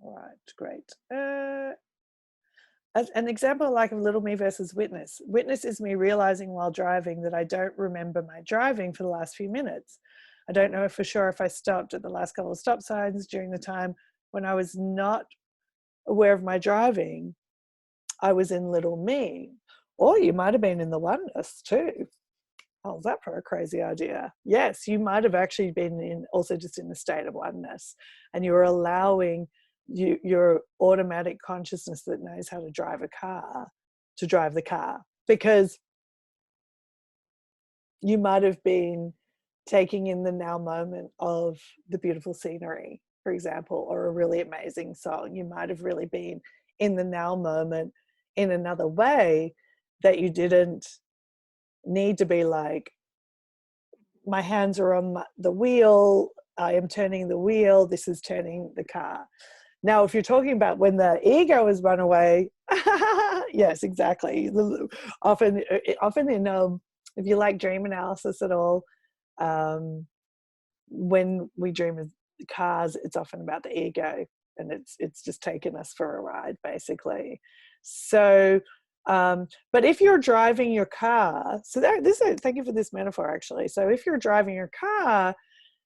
right, great. An example like of little me versus witness. Witness is me realizing while driving that I don't remember my driving for the last few minutes. I don't know for sure if I stopped at the last couple of stop signs during the time when I was not aware of my driving. I was in little me. Or you might have been in the oneness too. Oh, is that for a crazy idea? Yes, you might have actually been also just in a state of oneness, and you're allowing your automatic consciousness that knows how to drive a car to drive the car, because you might have been taking in the now moment of the beautiful scenery, for example, or a really amazing song. You might have really been in the now moment in another way, that you didn't need to be like, my hands are on the wheel, I am turning the wheel, this is turning the car. Now, if you're talking about when the ego has run away, yes, exactly. Often in, if you like dream analysis at all, when we dream of cars, it's often about the ego, and it's just taken us for a ride, basically. So, but if you're driving your car, so thank you for this metaphor, actually. So if you're driving your car,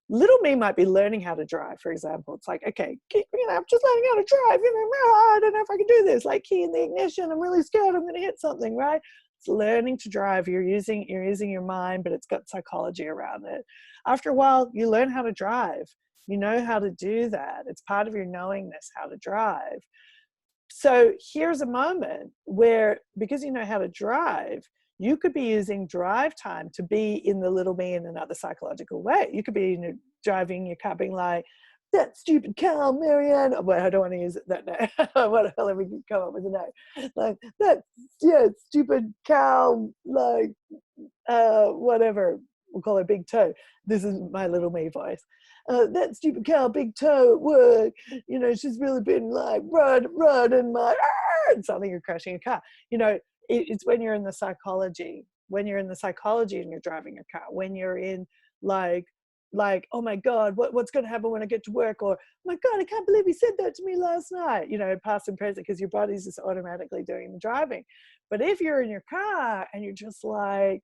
little me might be learning how to drive, for example. It's like, okay, I'm just learning how to drive. I don't know if I can do this. Like, key in the ignition. I'm really scared I'm going to hit something, right? It's learning to drive. You're using your mind, but it's got psychology around it. After a while, you learn how to drive. You know how to do that. It's part of your knowingness how to drive. So here's a moment where, because you know how to drive, you could be using drive time to be in the little me in another psychological way. You could be driving your car being like, that stupid cow, Marianne. Well, I don't want to use it that name. What the hell have we come up with a name? Like, that, yeah, stupid cow, like, whatever. We'll call her Big Toe. This is my little me voice. That stupid cow, Big Toe at work. She's really been like, run, and my, and something, you're crashing a car. It's when you're in the psychology, when you're in the psychology and you're driving a car, when you're in like oh my God, what's going to happen when I get to work? Or, oh my God, I can't believe he said that to me last night, you know, past and present, because your body's just automatically doing the driving. But if you're in your car and you're just like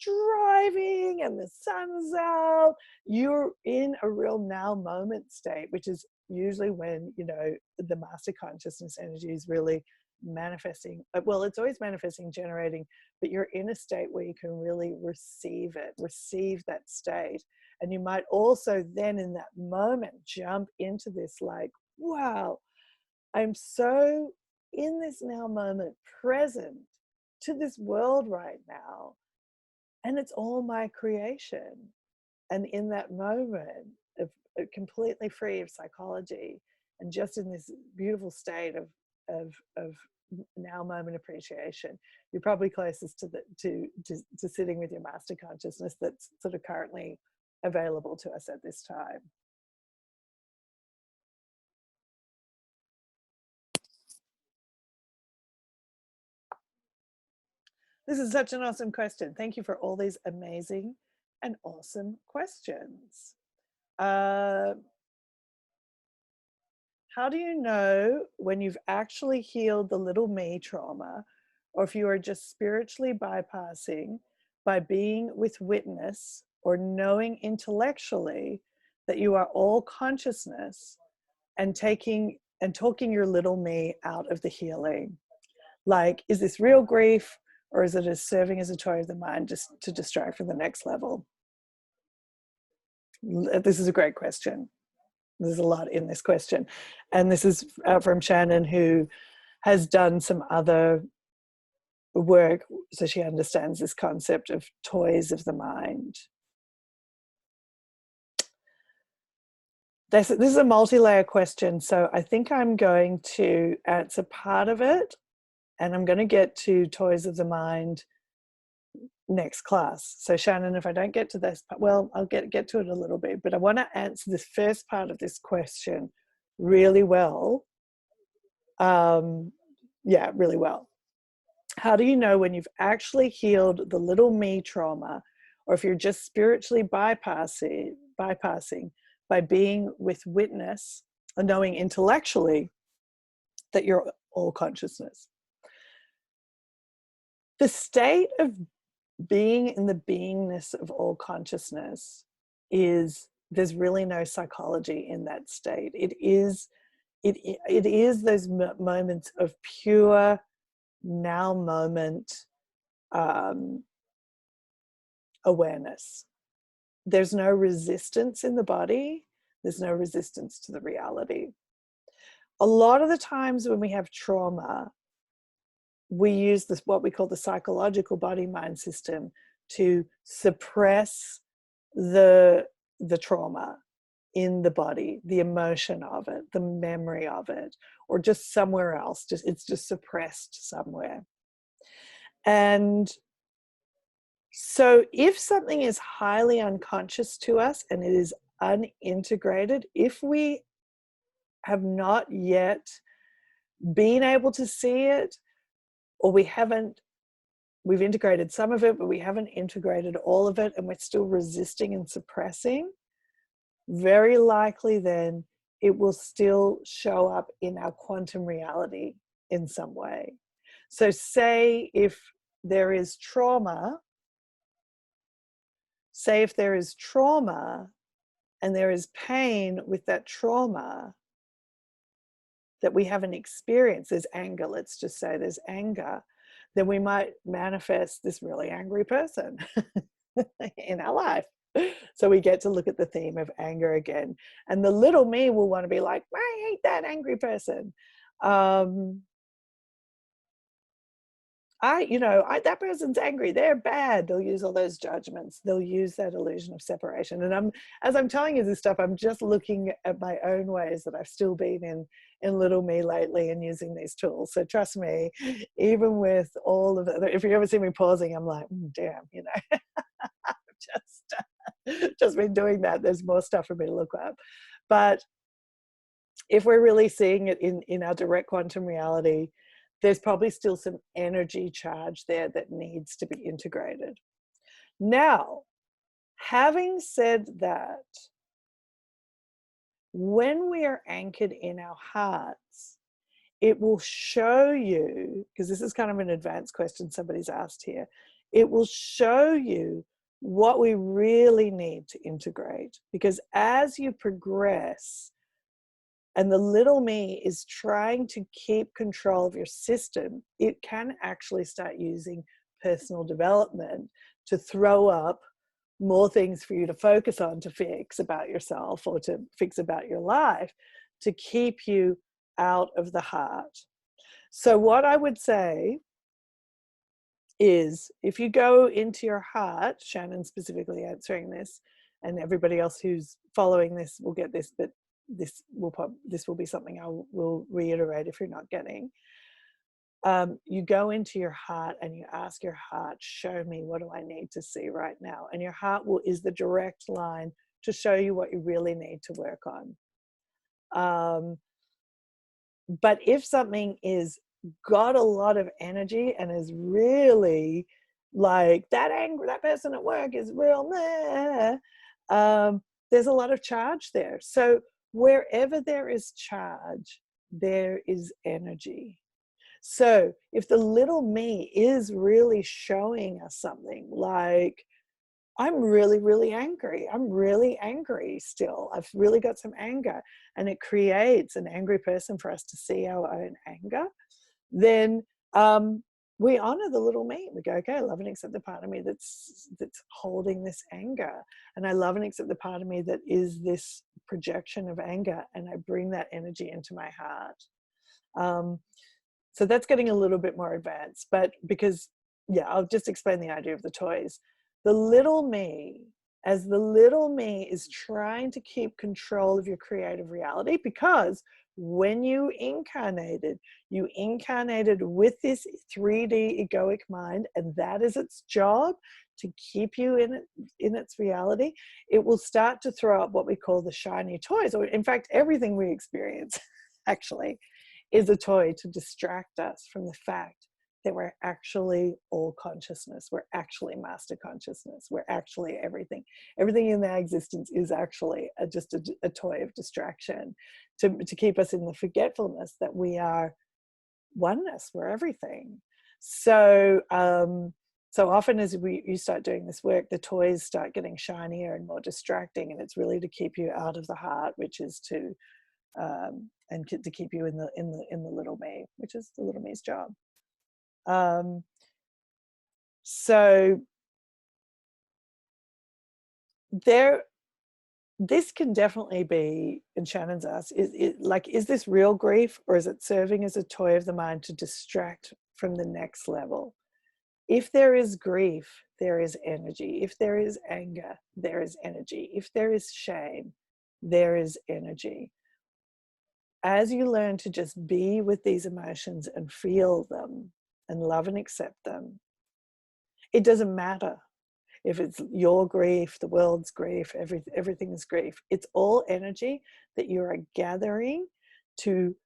driving and the sun's out, you're in a real now moment state, which is usually when, you know, the master consciousness energy is really manifesting. Well, it's always manifesting, generating, but you're in a state where you can really receive that state. And you might also then in that moment jump into this like, wow, I'm so in this now moment, present to this world right now, and it's all my creation. And in that moment of completely free of psychology and just in this beautiful state of now moment appreciation, you're probably closest to to sitting with your master consciousness that's sort of currently available to us at this time. This is such an awesome question. Thank you for all these amazing and awesome questions. How do you know when you've actually healed the little me trauma, or if you are just spiritually bypassing by being with witness or knowing intellectually that you are all consciousness and talking your little me out of the healing? Like, is this real grief, or is it just serving as a toy of the mind just to distract from the next level? This is a great question. There's a lot in this question. And this is from Shannon, who has done some other work, so she understands this concept of toys of the mind. This is a multi-layer question, so I think I'm going to answer part of it, and I'm going to get to toys of the mind next class. So Shannon, if I don't get to this, well, I'll get to it a little bit, but I want to answer this first part of this question really well. Yeah, really well. How do you know when you've actually healed the little me trauma, or if you're just spiritually bypassing by being with witness and knowing intellectually that you're all consciousness? The state of being in the beingness of all consciousness is, there's really no psychology in that state. It is those moments of pure now moment awareness. There's no resistance in the body. There's no resistance to the reality. A lot of the times when we have trauma, we use this, what we call the psychological body-mind system, to suppress the trauma in the body, the emotion of it, the memory of it, or just somewhere else. It's just suppressed somewhere. And so if something is highly unconscious to us and it is unintegrated, if we have not yet been able to see it, or we've integrated some of it, but we haven't integrated all of it, and we're still resisting and suppressing, very likely then it will still show up in our quantum reality in some way. So say if there is trauma, and there is pain with that trauma that we haven't experienced, there's anger, let's just say there's anger, then we might manifest this really angry person in our life. So we get to look at the theme of anger again. And the little me will want to be like, I hate that angry person. That person's angry, they're bad. They'll use all those judgments. They'll use that illusion of separation. And as I'm telling you this stuff, I'm just looking at my own ways that I've still been in little me lately and using these tools. So trust me, even with all of it, if you ever see me pausing, I'm like, damn, just been doing that. There's more stuff for me to look up. But if we're really seeing it in our direct quantum reality, there's probably still some energy charge there that needs to be integrated. Now, having said that, when we are anchored in our hearts, it will show you, because this is kind of an advanced question somebody's asked here, it will show you what we really need to integrate. Because as you progress, and the little me is trying to keep control of your system, it can actually start using personal development to throw up more things for you to focus on, to fix about yourself or to fix about your life, to keep you out of the heart. So what I would say is, if you go into your heart, Shannon specifically answering this, and everybody else who's following this will get this, but this will be something I will reiterate if you're not getting. You go into your heart and you ask your heart, show me, what do I need to see right now? And your heart is the direct line to show you what you really need to work on. But if something is got a lot of energy and is really like that person at work is real meh, there's a lot of charge there. So wherever there is charge, there is energy. So if the little me is really showing us something like, I'm really, really angry. I'm really angry still. I've really got some anger, and it creates an angry person for us to see our own anger. Then we honor the little me. We go, okay, I love and accept the part of me that's holding this anger, and I love and accept the part of me that is this projection of anger, and I bring that energy into my heart. So that's getting a little bit more advanced, but because, yeah, I'll just explain the idea of the toys. The little me, as the little me is trying to keep control of your creative reality, because when you incarnated with this 3D egoic mind, and that is its job, to keep you in its reality. It will start to throw up what we call the shiny toys, or in fact, everything we experience actually is a toy to distract us from the fact that we're actually all consciousness. We're actually master consciousness. We're actually everything. Everything in our existence is actually just a toy of distraction to keep us in the forgetfulness that we are oneness. We're everything. So so often as you start doing this work, the toys start getting shinier and more distracting, and it's really to keep you out of the heart, which is to and to keep you in the little me, which is the little me's job. So this can definitely be, and Shannon's asked, is this real grief, or is it serving as a toy of the mind to distract from the next level? If there is grief, there is energy. If there is anger, there is energy. If there is shame, there is energy. As you learn to just be with these emotions and feel them and love and accept them, it doesn't matter if it's your grief, the world's grief, everything is grief. It's all energy that you are gathering to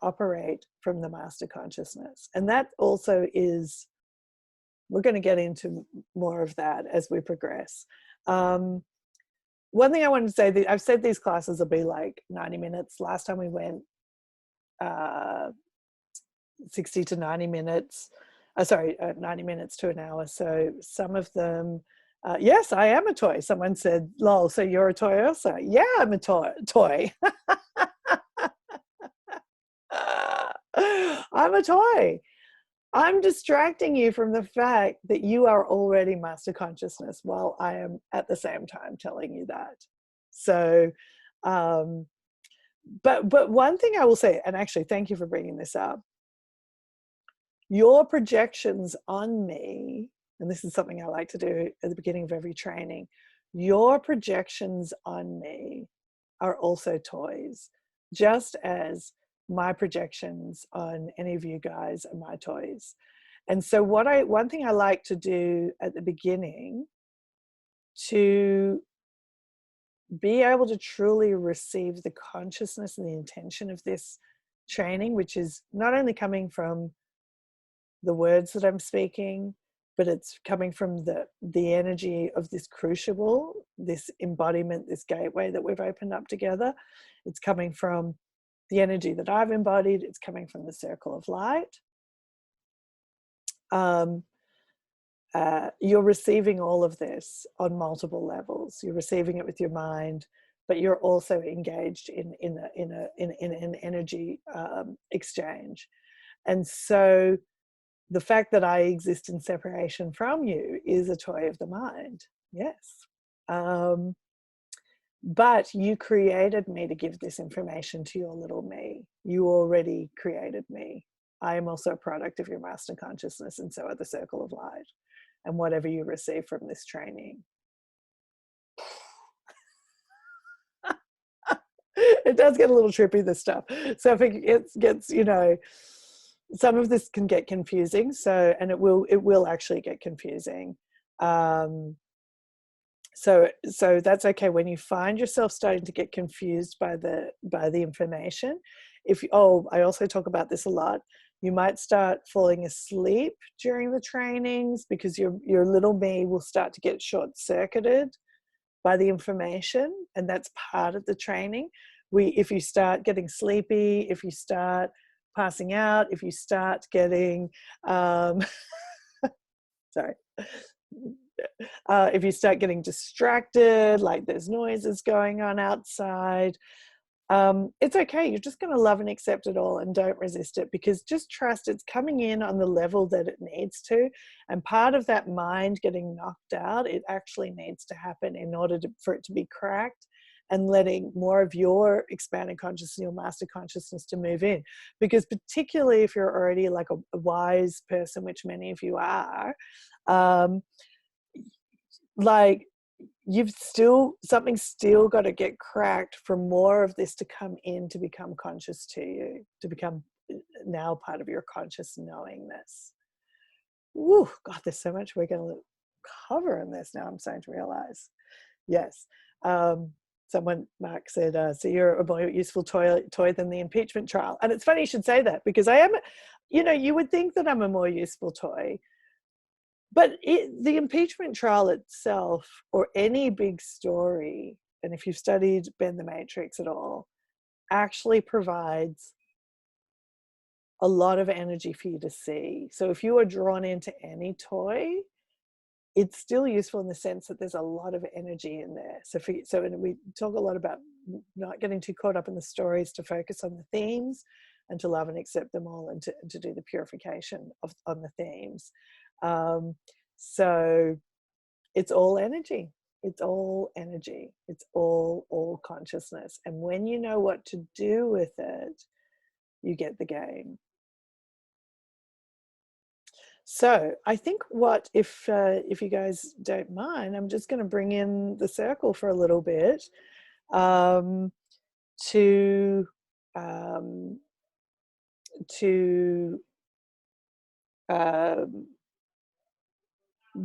operate from the master consciousness. And that also is, we're going to get into more of that as we progress. One thing I wanted to say, that I've said these classes will be like 90 minutes. Last time we went 60 to 90 minutes. 90 minutes to an hour. So some of them, yes, I am a toy. Someone said, lol, so you're a toy also? Yeah, I'm a toy. I'm a toy. I'm distracting you from the fact that you are already master consciousness, while I am at the same time telling you that. So, but one thing I will say, and actually thank you for bringing this up, your projections on me, and this is something I like to do at the beginning of every training, your projections on me are also toys, just as my projections on any of you guys are my toys. And so one thing I like to do at the beginning to be able to truly receive the consciousness and the intention of this training, which is not only coming from the words that I'm speaking, but it's coming from the energy of this crucible, this embodiment, this gateway that we've opened up together. It's coming from the energy that I've embodied. It's coming from the circle of light. You're receiving all of this on multiple levels. You're receiving it with your mind, but you're also engaged in an energy exchange. And so the fact that I exist in separation from you is a toy of the mind. Yes. But you created me to give this information to your little me. You already created me. I am also a product of your master consciousness, and so are the circle of light and whatever you receive from this training. It does get a little trippy, this stuff. So if it gets, you know, some of this can get confusing. So, and it will actually get confusing. So that's okay. When you find yourself starting to get confused by the information, I also talk about this a lot. You might start falling asleep during the trainings because your little me will start to get short-circuited by the information, and that's part of the training. If you start getting sleepy, if you start passing out, if you start getting sorry. If you start getting distracted, like there's noises going on outside, it's okay. You're just going to love and accept it all and don't resist it, because just trust it's coming in on the level that it needs to. And part of that mind getting knocked out, it actually needs to happen in order for it to be cracked, and letting more of your expanded consciousness, your master consciousness, to move in. Because particularly if you're already like a wise person, which many of you are, like something's still got to get cracked for more of this to come in, to become conscious to you, to become now part of your conscious knowingness. Woo, God, there's so much we're going to cover in this now, I'm starting to realize. Yes. Mark said, so you're a more useful toy than the impeachment trial. And it's funny you should say that, because I am, you know, you would think that I'm a more useful toy. But the impeachment trial itself, or any big story, and if you've studied Bend the Matrix at all, actually provides a lot of energy for you to see. So if you are drawn into any toy, it's still useful in the sense that there's a lot of energy in there. So we talk a lot about not getting too caught up in the stories, to focus on the themes and to love and accept them all, and to do the purification on the themes. So it's all energy. It's all energy. It's all consciousness. And when you know what to do with it, you get the game. So I think if you guys don't mind, I'm just going to bring in the circle for a little bit, to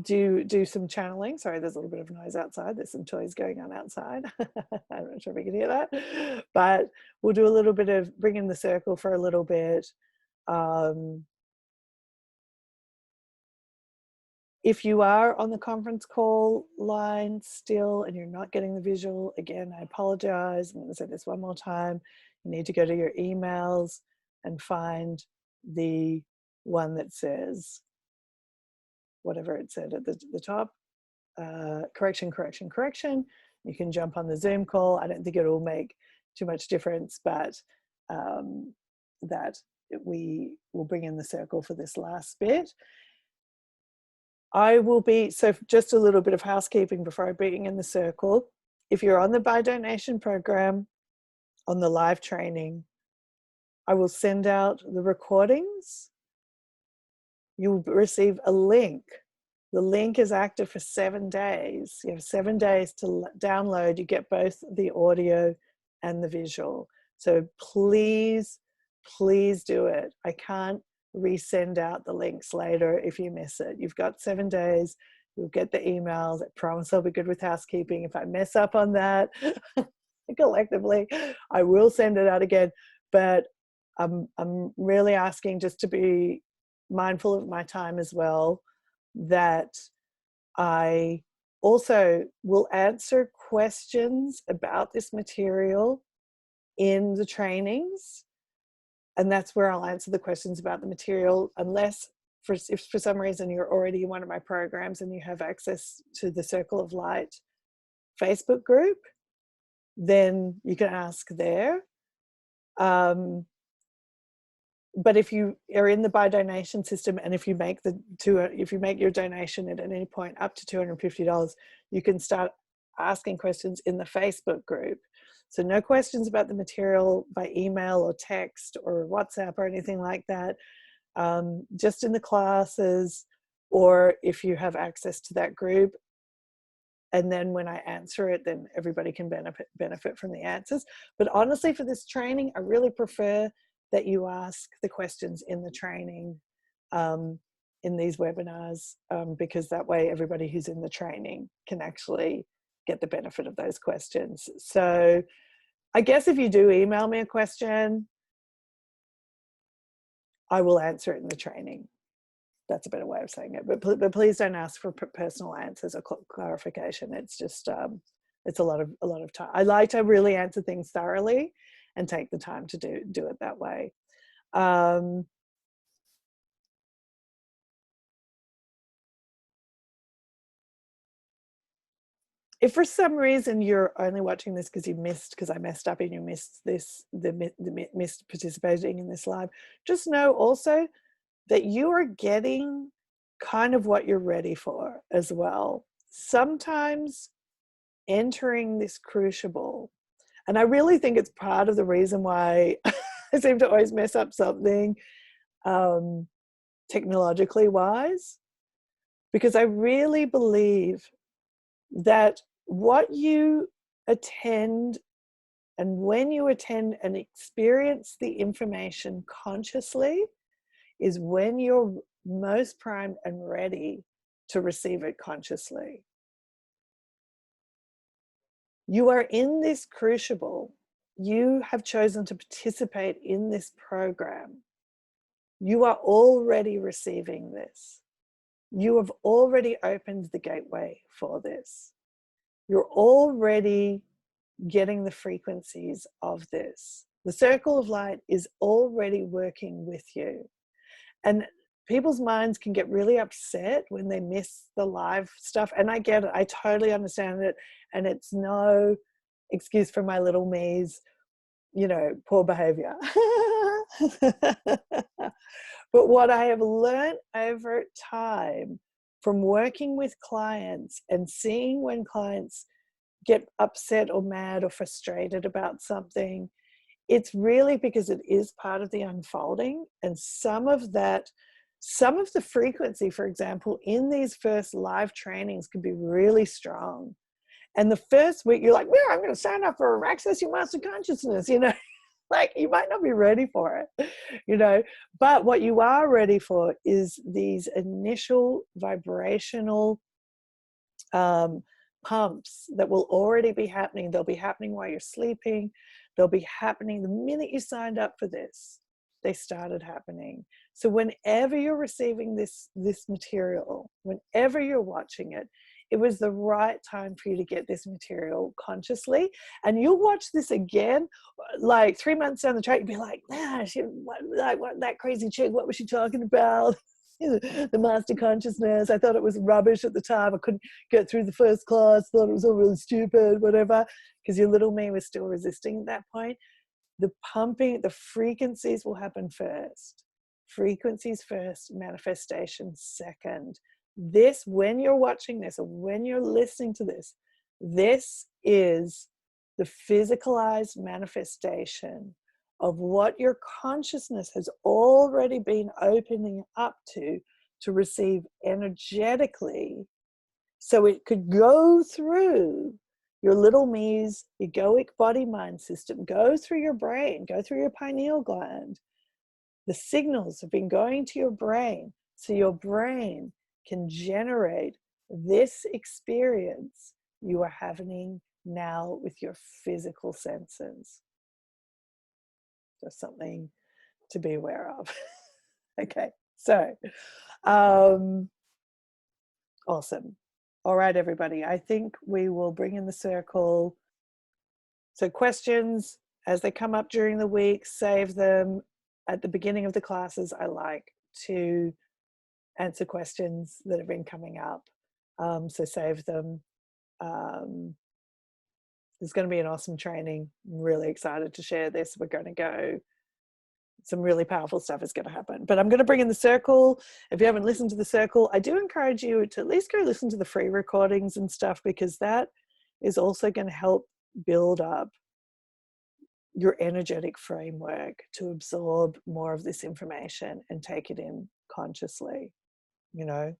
do some channeling. Sorry, there's a little bit of noise outside. There's some toys going on outside. I'm not sure if you can hear that, but we'll do a little bit of bring in the circle for a little bit. If you are on the conference call line still and you're not getting the visual, again, I apologize. I'm going to say this one more time. You need to go to your emails and find the one that says whatever it said at the top, correction. You can jump on the Zoom call. I don't think it will make too much difference, but that we will bring in the circle for this last bit. So just a little bit of housekeeping before I bring in the circle. If you're on the Buy Donation program, on the live training, I will send out the recordings. You'll receive a link. The link is active for 7 days. You have 7 days to download. You get both the audio and the visual. So please do it. I can't resend out the links later if you miss it. You've got 7 days. You'll get the emails. I promise I'll be good with housekeeping. If I mess up on that collectively, I will send it out again. But I'm really asking just to be mindful of my time as well, that I also will answer questions about this material in the trainings. And that's where I'll answer the questions about the material, unless if for some reason you're already in one of my programs and you have access to the Circle of Light Facebook group, then you can ask there. But if you are in the by donation system, and if you make your donation at any point up to $250, you can start asking questions in the Facebook group. So no questions about the material by email or text or WhatsApp or anything like that. Just in the classes, or if you have access to that group. And then when I answer it, then everybody can benefit from the answers. But honestly, for this training, I really prefer that you ask the questions in the training, in these webinars, because that way everybody who's in the training can actually get the benefit of those questions. So I guess if you do email me a question, I will answer it in the training. That's a better way of saying it. But please don't ask for personal answers or clarification. It's just it's a lot of time. I like to really answer things thoroughly and take the time to do it that way. If for some reason you're only watching this because I messed up and you missed missed participating in this live, just know also that you are getting kind of what you're ready for as well. Sometimes entering this crucible, and I really think it's part of the reason why I seem to always mess up something technologically wise, because I really believe that what you attend, and when you attend and experience the information consciously, is when you're most primed and ready to receive it consciously. You are in this crucible. You have chosen to participate in this program. You are already receiving this. You have already opened the gateway for this. You're already getting the frequencies of this. The circle of light is already working with you. And people's minds can get really upset when they miss the live stuff. And I get it. I totally understand it. And it's no excuse for my little me's, poor behavior. But what I have learned over time from working with clients and seeing when clients get upset or mad or frustrated about something, it's really because it is part of the unfolding. And some of the frequency, for example, in these first live trainings can be really strong. And the first week you're like, yeah, I'm going to sign up for Access Your Master Consciousness, like you might not be ready for it, but what you are ready for is these initial vibrational pumps that will already be happening. They'll be happening while you're sleeping. They'll be happening the minute you signed up for this. They started happening. So whenever you're receiving this material, whenever you're watching it, it was the right time for you to get this material consciously. And you'll watch this again, like 3 months down the track, you'll be like, what that crazy chick, what was she talking about? The master consciousness. I thought it was rubbish at the time. I couldn't get through the first class, thought it was all really stupid, whatever, because your little me was still resisting at that point. The pumping, the frequencies will happen first. Frequencies first, manifestation second. This, when you're watching this or when you're listening to this, this is the physicalized manifestation of what your consciousness has already been opening up to receive energetically, so it could go through your little me's egoic body mind system, go through your brain, go through your pineal gland. The signals have been going to your brain, so your brain can generate this experience you are having now with your physical senses. So something to be aware of. Okay, so awesome. All right, everybody, I think we will bring in the circle. So questions, as they come up during the week, save them. At the beginning of the classes, I like to answer questions that have been coming up. So save them. There's going to be an awesome training. I'm really excited to share this. We're going to go, some really powerful stuff is going to happen. But I'm going to bring in the circle. If you haven't listened to the circle, I do encourage you to at least go listen to the free recordings and stuff, because that is also going to help build up your energetic framework to absorb more of this information and take it in consciously, you know,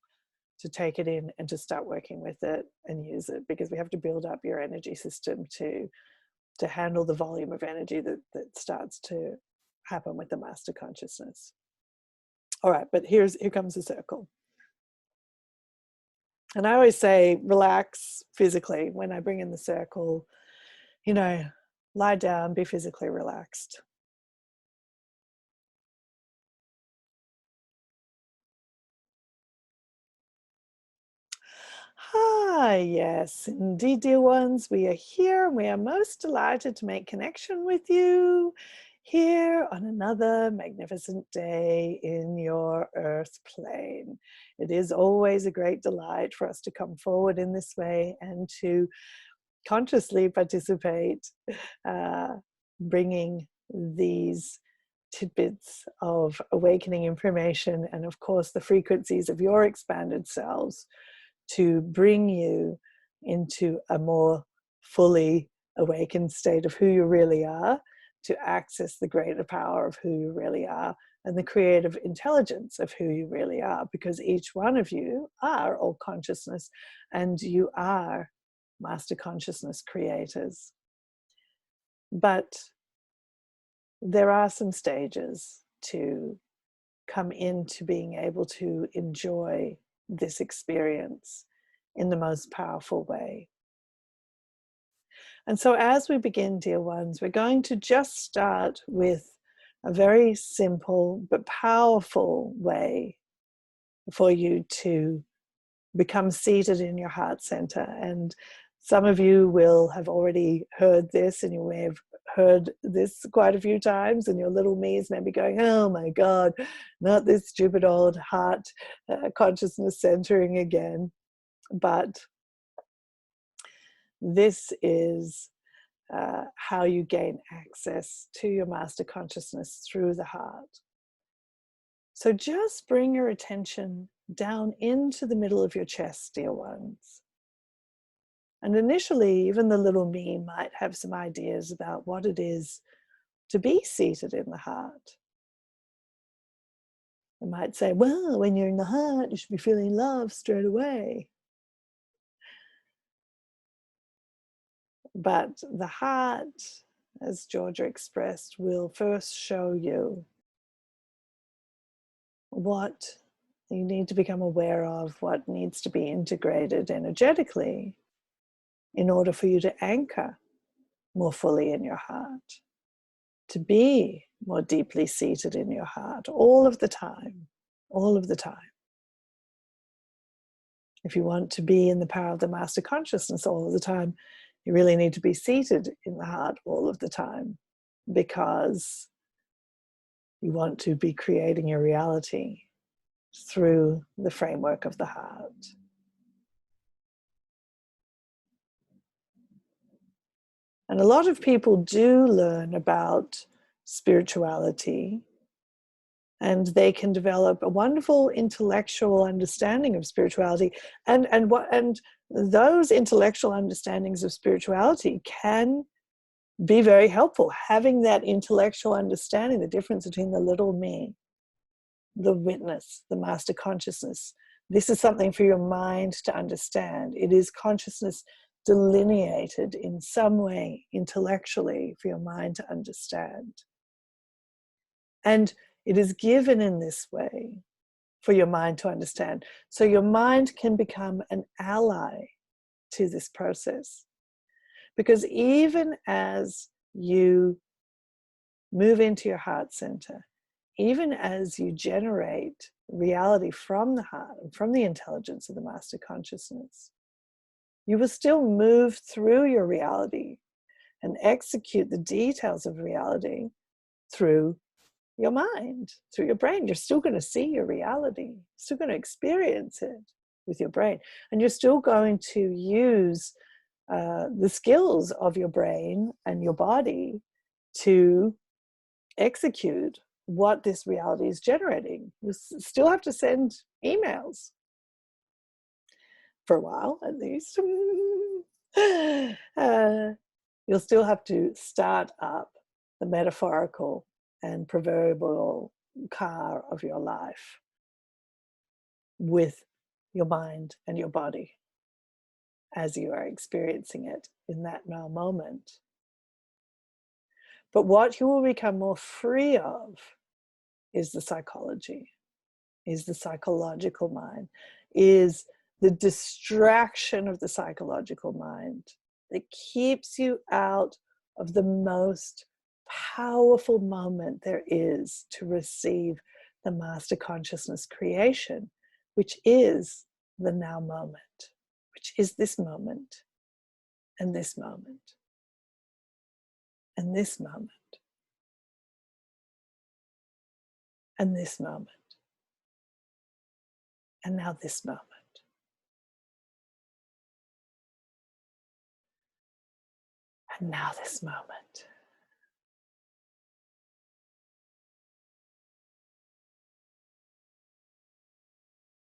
to take it in and to start working with it and use it, because we have to build up your energy system to handle the volume of energy that starts to happen with the master consciousness. All right, but here comes the circle. And I always say relax physically when I bring in the circle, you know, lie down, be physically relaxed. Hi, yes, indeed, dear ones, we are here and we are most delighted to make connection with you here on another magnificent day in your earth plane. It is always a great delight for us to come forward in this way and to consciously participate, bringing these tidbits of awakening information and, of course, the frequencies of your expanded selves to bring you into a more fully awakened state of who you really are, to access the greater power of who you really are and the creative intelligence of who you really are, because each one of you are all consciousness and you are master consciousness creators. But there are some stages to come into being able to enjoy this experience in the most powerful way. And so as we begin, dear ones, we're going to just start with a very simple but powerful way for you to become seated in your heart center. And some of you will have already heard this, and you may have heard this quite a few times, and your little me's may be going, oh my God, not this stupid old heart consciousness centering again. But this is how you gain access to your master consciousness through the heart. So just bring your attention down into the middle of your chest, dear ones. And initially, even the little me might have some ideas about what it is to be seated in the heart. It might say, well, when you're in the heart, you should be feeling love straight away. But the heart, as Georgia expressed, will first show you what you need to become aware of, what needs to be integrated energetically in order for you to anchor more fully in your heart, to be more deeply seated in your heart all of the time, all of the time. If you want to be in the power of the master consciousness all of the time, you really need to be seated in the heart all of the time, because you want to be creating your reality through the framework of the heart. And a lot of people do learn about spirituality, and they can develop a wonderful intellectual understanding of spirituality. And those intellectual understandings of spirituality can be very helpful. Having that intellectual understanding, the difference between the little me, the witness, the master consciousness. This is something for your mind to understand. It is consciousness delineated in some way intellectually for your mind to understand. And it is given in this way for your mind to understand. So your mind can become an ally to this process. Because even as you move into your heart center, even as you generate reality from the heart and from the intelligence of the master consciousness, you will still move through your reality and execute the details of reality through your mind, through your brain. You're still going to see your reality, you're still going to experience it with your brain, and you're still going to use the skills of your brain and your body to execute what this reality is generating. You still have to send emails for a while, at least. You'll still have to start up the metaphorical and proverbial car of your life with your mind and your body as you are experiencing it in that now moment. But what you will become more free of is the psychology, is the psychological mind, is the distraction of the psychological mind that keeps you out of the most powerful moment there is to receive the master consciousness creation, which is the now moment, which is this moment, and this moment, and this moment, and this moment, and now this moment. And now this moment.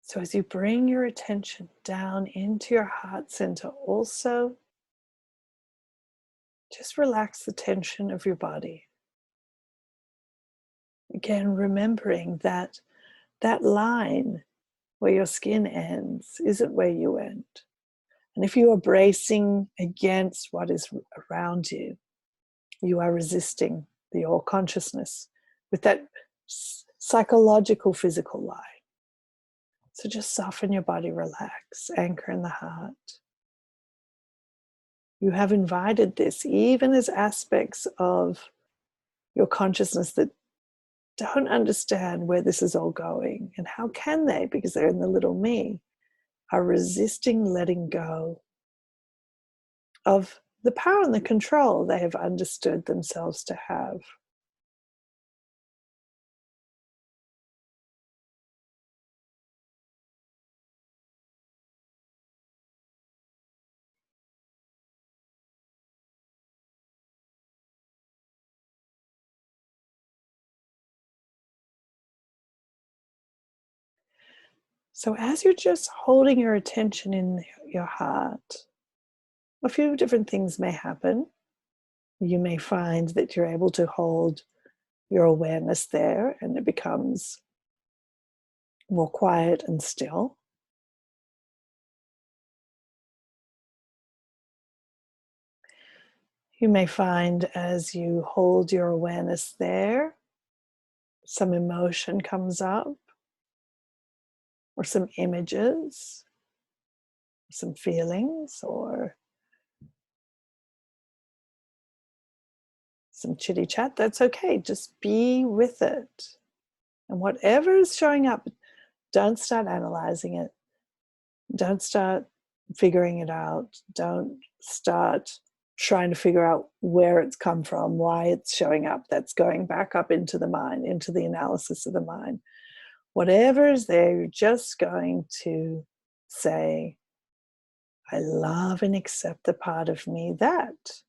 So as you bring your attention down into your heart center, also just relax the tension of your body. Again, remembering that that line where your skin ends isn't where you end. And if you are bracing against what is around you, you are resisting the all consciousness with that psychological, physical line. So just soften your body, relax, anchor in the heart. You have invited this, even as aspects of your consciousness that don't understand where this is all going. And how can they? Because they're in the little me, are resisting letting go of the power and the control they have understood themselves to have. So as you're just holding your attention in your heart, a few different things may happen. You may find that you're able to hold your awareness there and it becomes more quiet and still. You may find as you hold your awareness there, some emotion comes up, or some images, some feelings, or some chitty chat. That's okay. Just be with it. And whatever is showing up, don't start analyzing it. Don't start figuring it out. Don't start trying to figure out where it's come from, why it's showing up. That's going back up into the mind, into the analysis of the mind. Whatever is there, you're just going to say, I love and accept the part of me that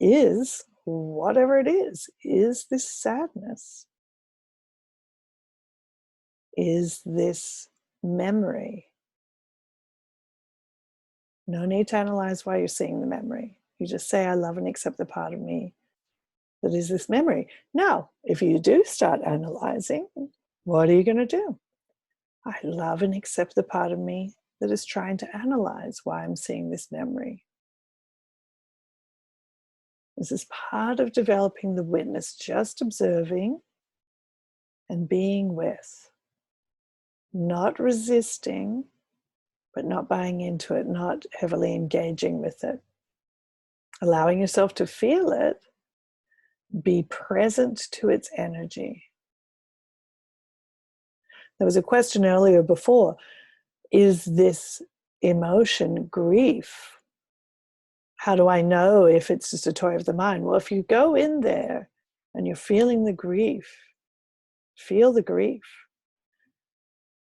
is whatever it is this sadness? Is this memory? No need to analyze why you're seeing the memory. You just say, I love and accept the part of me that is this memory. Now, if you do start analyzing, what are you going to do? I love and accept the part of me that is trying to analyze why I'm seeing this memory. This is part of developing the witness, just observing and being with, not resisting, but not buying into it, not heavily engaging with it. Allowing yourself to feel it, be present to its energy. There was a question earlier before, is this emotion grief? How do I know if it's just a toy of the mind? Well, if you go in there and you're feeling the grief, feel the grief.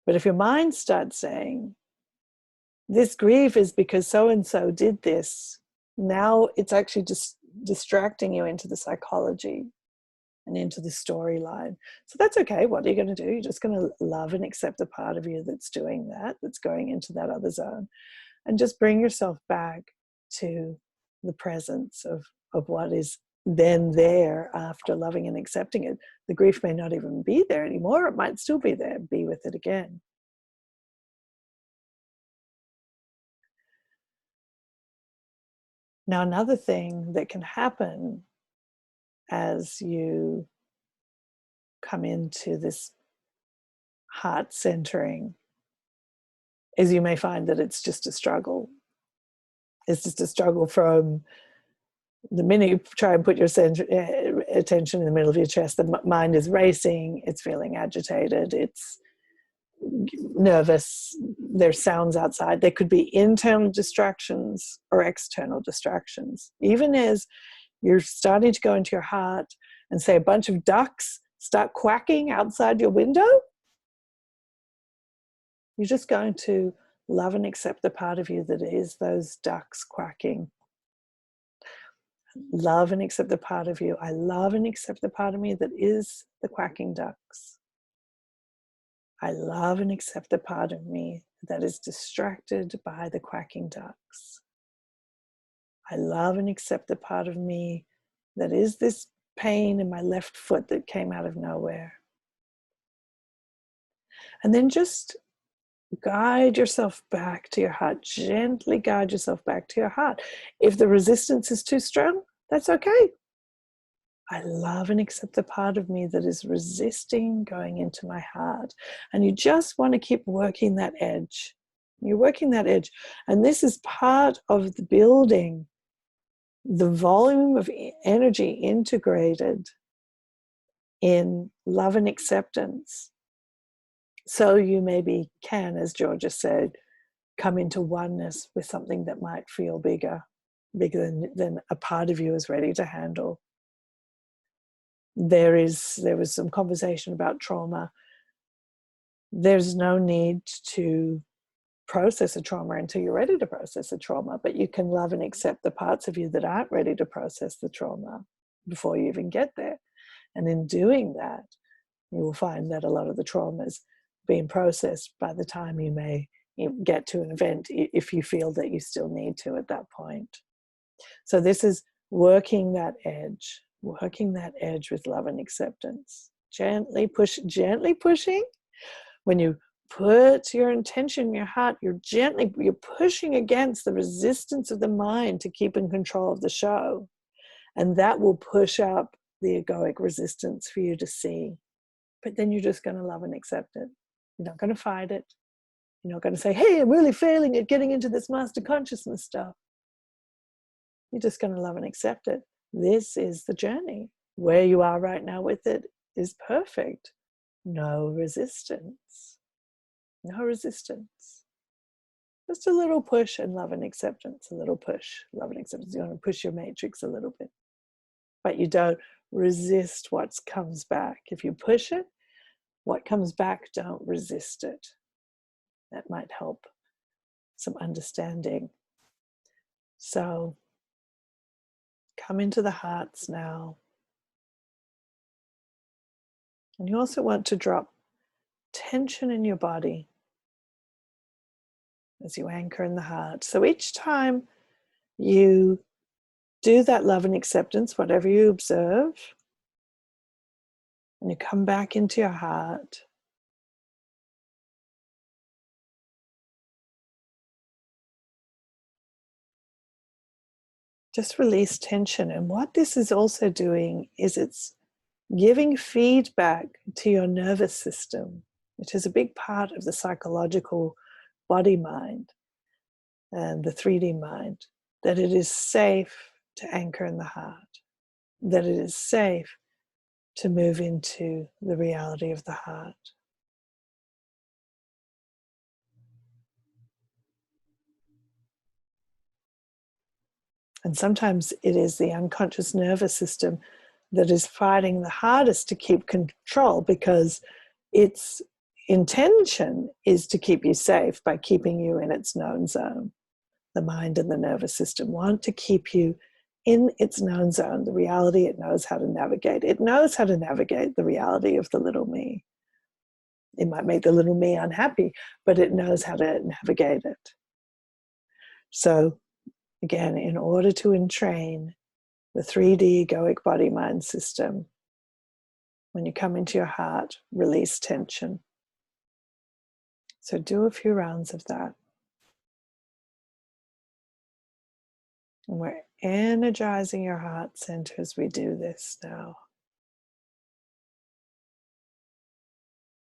But if your mind starts saying, this grief is because so-and-so did this, now it's actually just distracting you into the psychology and into the storyline. So that's okay. What are you going to do? You're just going to love and accept the part of you that's doing that, that's going into that other zone, and just bring yourself back to the presence of what is then there after loving and accepting it. The grief may not even be there anymore. It might still be there. Be with it again. Now, another thing that can happen as you come into this heart centering is you may find that it's just a struggle. It's just a struggle from the minute you try and put your attention in the middle of your chest, the mind is racing, it's feeling agitated, it's nervous, there's sounds outside. There could be internal distractions or external distractions. Even as you're starting to go into your heart and say a bunch of ducks start quacking outside your window, you're just going to love and accept the part of you that is those ducks quacking. Love and accept the part of you. I love and accept the part of me that is the quacking ducks. I love and accept the part of me that is distracted by the quacking ducks. I love and accept the part of me that is this pain in my left foot that came out of nowhere. And then just guide yourself back to your heart. Gently guide yourself back to your heart. If the resistance is too strong, that's okay. I love and accept the part of me that is resisting going into my heart. And you just want to keep working that edge. You're working that edge. And this is part of the building, the volume of energy integrated in love and acceptance. So you maybe can, as Georgia said, come into oneness with something that might feel bigger than a part of you is ready to handle. There was some conversation about trauma. There's no need to process a trauma until you're ready to process a trauma, but you can love and accept the parts of you that aren't ready to process the trauma before you even get there. And in doing that, you will find that a lot of the trauma is being processed by the time you may get to an event, if you feel that you still need to at that point. So this is working that edge with love and acceptance. Gently pushing. When you put your intention in your heart, you're pushing against the resistance of the mind to keep in control of the show. And that will push up the egoic resistance for you to see. But then you're just going to love and accept it. You're not going to fight it. You're not going to say, hey, I'm really failing at getting into this master consciousness stuff. You're just going to love and accept it. This is the journey. Where you are right now with it is perfect. No resistance. No resistance. Just a little push and love and acceptance. A little push, love and acceptance. You want to push your matrix a little bit. But you don't resist what comes back. If you push it, what comes back, don't resist it. That might help some understanding. So come into the hearts now. And you also want to drop tension in your body as you anchor in the heart. So each time you do that love and acceptance, whatever you observe, and you come back into your heart, just release tension. And what this is also doing is it's giving feedback to your nervous system, which is a big part of the psychological body mind and the 3D mind, that it is safe to anchor in the heart, that it is safe to move into the reality of the heart. And sometimes it is the unconscious nervous system that is fighting the hardest to keep control, because its intention is to keep you safe by keeping you in its known zone. The mind and the nervous system want to keep you in its known zone, the reality it knows how to navigate. It knows how to navigate the reality of the little me. It might make the little me unhappy, but it knows how to navigate it. So again, in order to entrain the 3D egoic body mind system, when you come into your heart, release tension. So do a few rounds of that. And we're energizing your heart center as we do this now,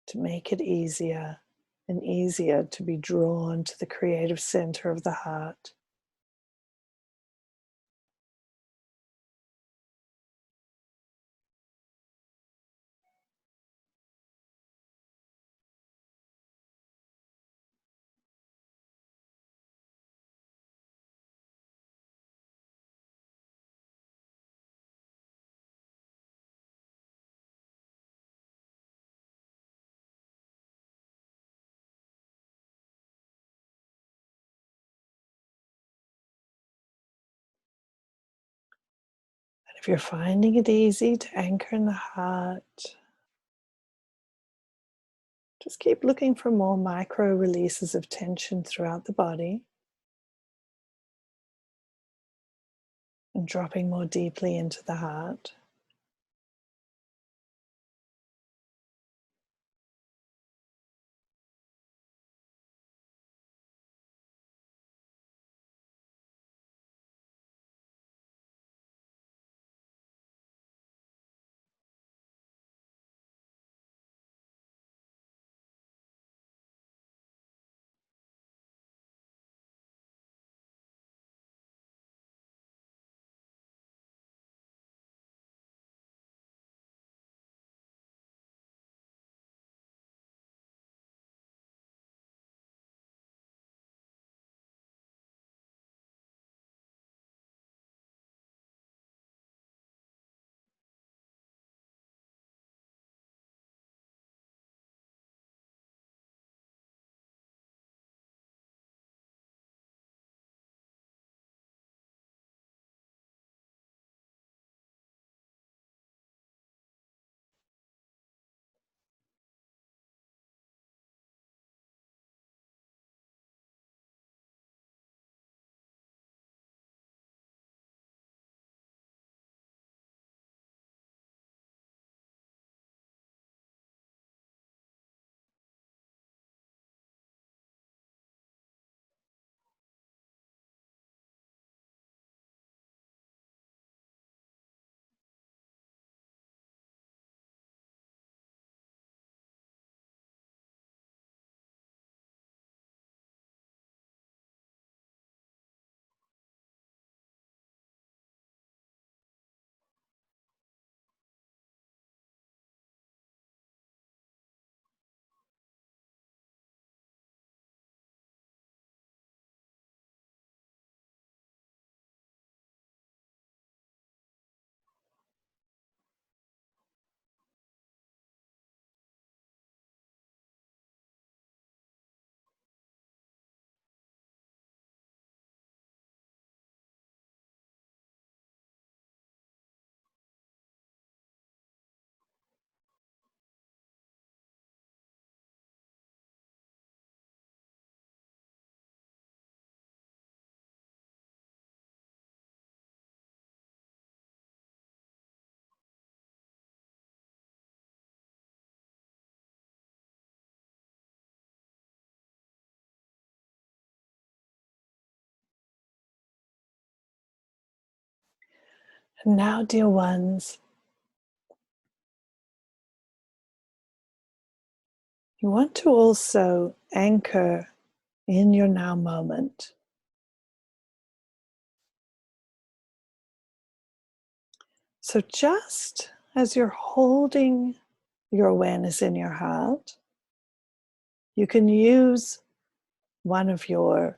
to make it easier and easier to be drawn to the creative center of the heart. And if you're finding it easy to anchor in the heart, just keep looking for more micro releases of tension throughout the body, and dropping more deeply into the heart. And now, dear ones, you want to also anchor in your now moment. So just as you're holding your awareness in your heart, you can use one of your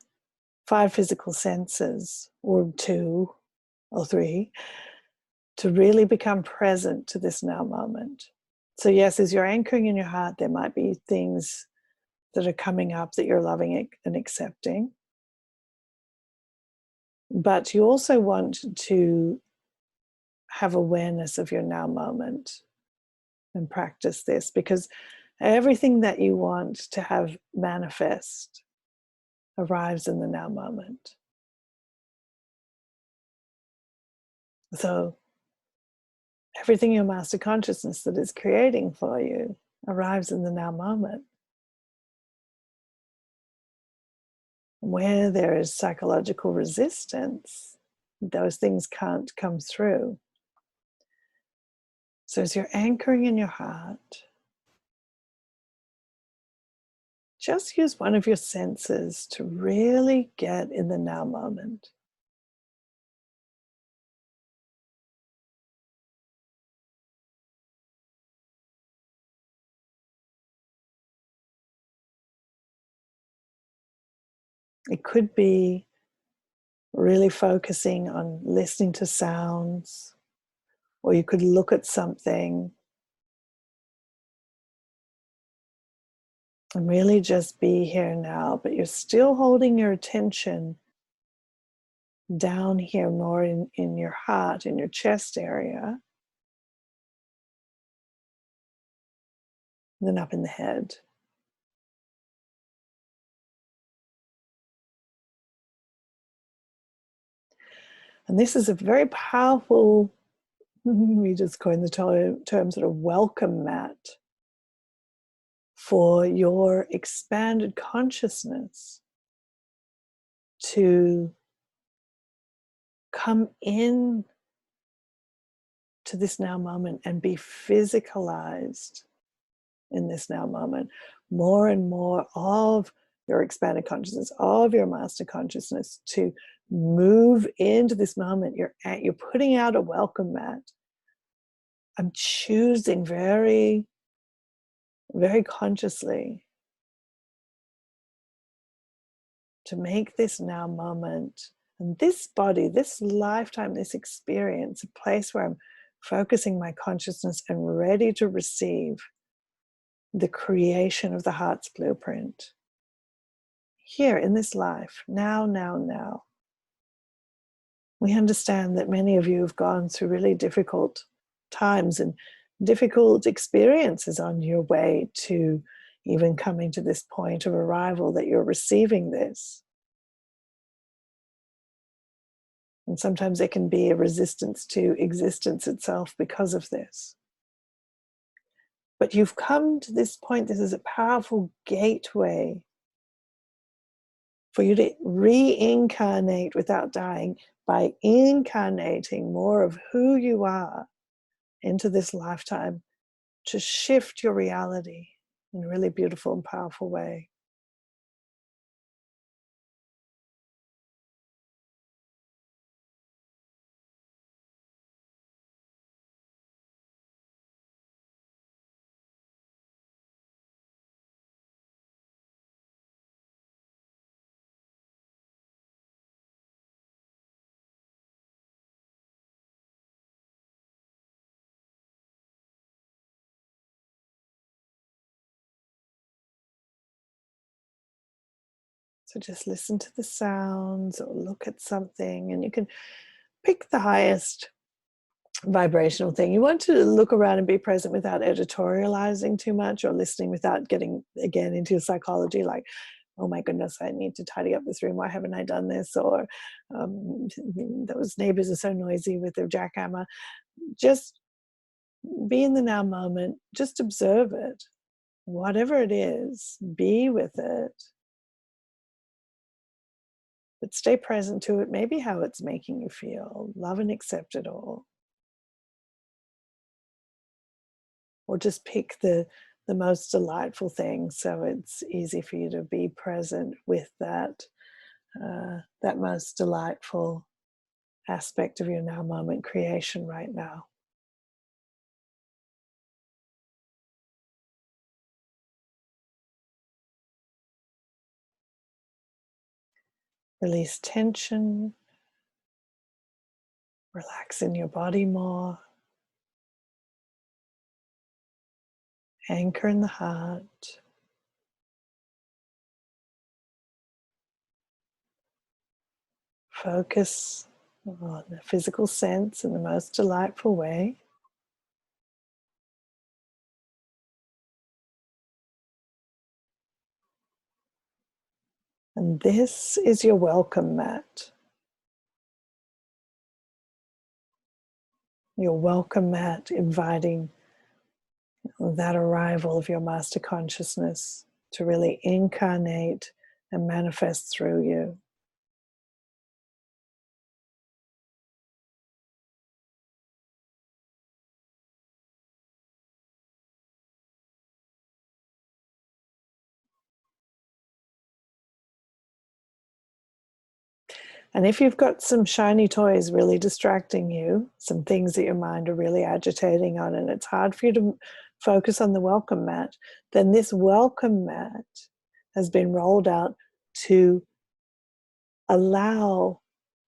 5 physical senses, or 2, or 3, to really become present to this now moment. So yes, as you're anchoring in your heart, there might be things that are coming up that you're loving and accepting. But you also want to have awareness of your now moment and practice this, because everything that you want to have manifest arrives in the now moment. So everything your master consciousness that is creating for you arrives in the now moment. Where there is psychological resistance, those things can't come through. So as you're anchoring in your heart, just use one of your senses to really get in the now moment. It could be really focusing on listening to sounds, or you could look at something and really just be here now, but you're still holding your attention down here more in your heart, in your chest area, than up in the head. And this is a very powerful, we just coined the term sort of welcome mat for your expanded consciousness to come in to this now moment and be physicalized in this now moment. More and more of your expanded consciousness, of your master consciousness, to move into this moment. You're putting out a welcome mat. I'm choosing very, very consciously to make this now moment and this body, this lifetime, this experience, a place where I'm focusing my consciousness and ready to receive the creation of the heart's blueprint. Here in this life, now, now, now. We understand that many of you have gone through really difficult times and difficult experiences on your way to even coming to this point of arrival, that you're receiving this. And sometimes there can be a resistance to existence itself because of this. But you've come to this point. This is a powerful gateway for you to reincarnate without dying, by incarnating more of who you are into this lifetime, to shift your reality in a really beautiful and powerful way. So just listen to the sounds or look at something, and you can pick the highest vibrational thing. You want to look around and be present without editorializing too much, or listening without getting again into psychology, like, oh my goodness, I need to tidy up this room, why haven't I done this, or those neighbors are so noisy with their jackhammer. Just be in the now moment, just observe it, whatever it is, be with it, but stay present to it, maybe how it's making you feel, love and accept it all. Or just pick the most delightful thing, so it's easy for you to be present with that that most delightful aspect of your now moment creation right now. Release tension, Relaxing your body more. Anchor in the heart. Focus on the physical sense in the most delightful way. And this is your welcome mat. Your welcome mat inviting that arrival of your master consciousness to really incarnate and manifest through you. And if you've got some shiny toys really distracting you, some things that your mind are really agitating on, and it's hard for you to focus on the welcome mat, then this welcome mat has been rolled out to allow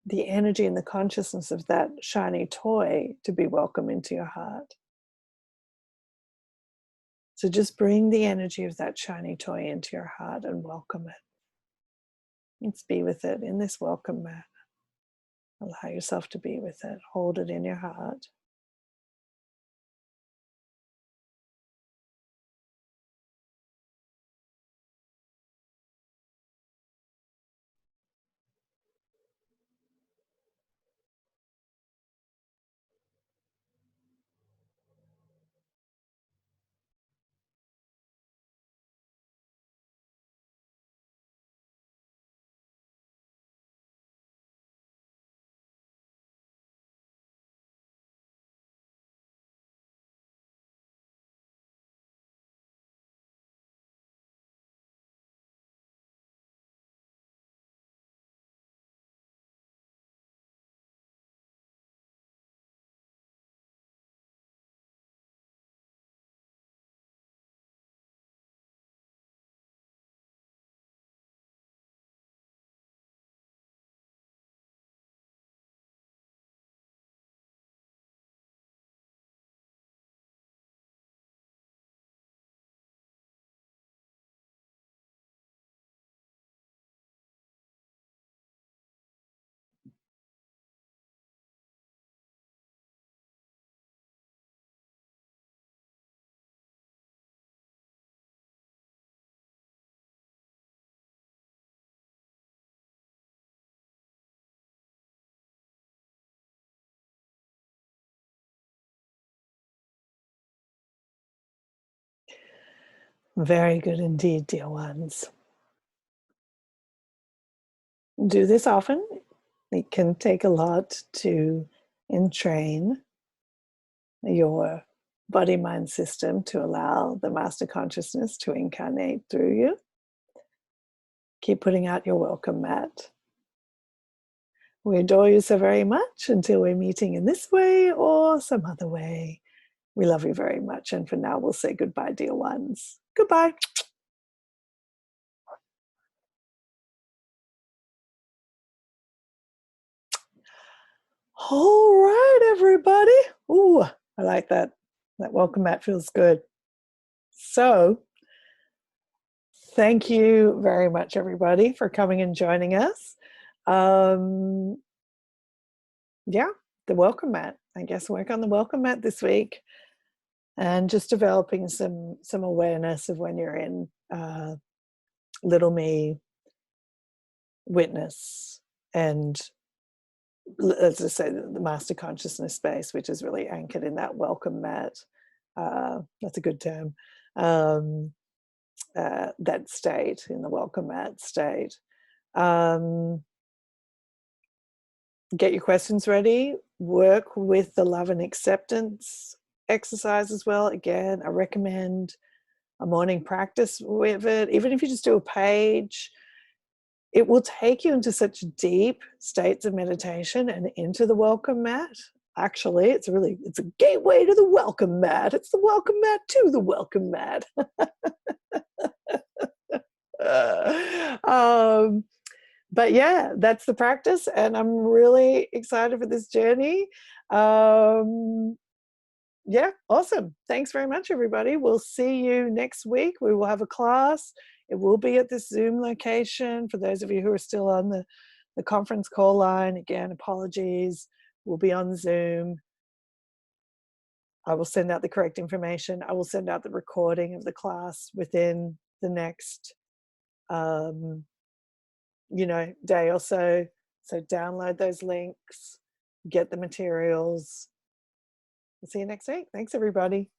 the energy and the consciousness of that shiny toy to be welcome into your heart. So just bring the energy of that shiny toy into your heart and welcome it. Let's be with it in this welcome mat. Allow yourself to be with it. Hold it in your heart. Very good indeed, dear ones. Do this often. It can take a lot to entrain your body mind system to allow the master consciousness to incarnate through you. Keep putting out your welcome mat. We adore you so very much until we're meeting in this way or some other way. We love you very much. And for now, we'll say goodbye, dear ones. Goodbye. All right, everybody. Ooh, I like that. That welcome mat feels good. So, thank you very much, everybody, for coming and joining us. Yeah, the welcome mat. I guess work on the welcome mat this week, and just developing some awareness of when you're in little me, witness, and as I say, the master consciousness space, which is really anchored in that welcome mat. That's a good term. That state, in the welcome mat state. Get your questions ready. Work with the love and acceptance exercise as well. Again, I recommend a morning practice with it. Even if you just do a page, it will take you into such deep states of meditation and into the welcome mat. Actually, it's a gateway to the welcome mat. It's the welcome mat to the welcome mat. but yeah, that's the practice, and I'm really excited for this journey. Um, yeah, awesome. Thanks very much, everybody. We'll see you next week. We will have a class. It will be at this Zoom location. For those of you who are still on the conference call line, again, apologies. We'll be on Zoom. I will send out the correct information. I will send out the recording of the class within the next, day or so. So download those links, get the materials. We'll see you next week. Thanks, everybody.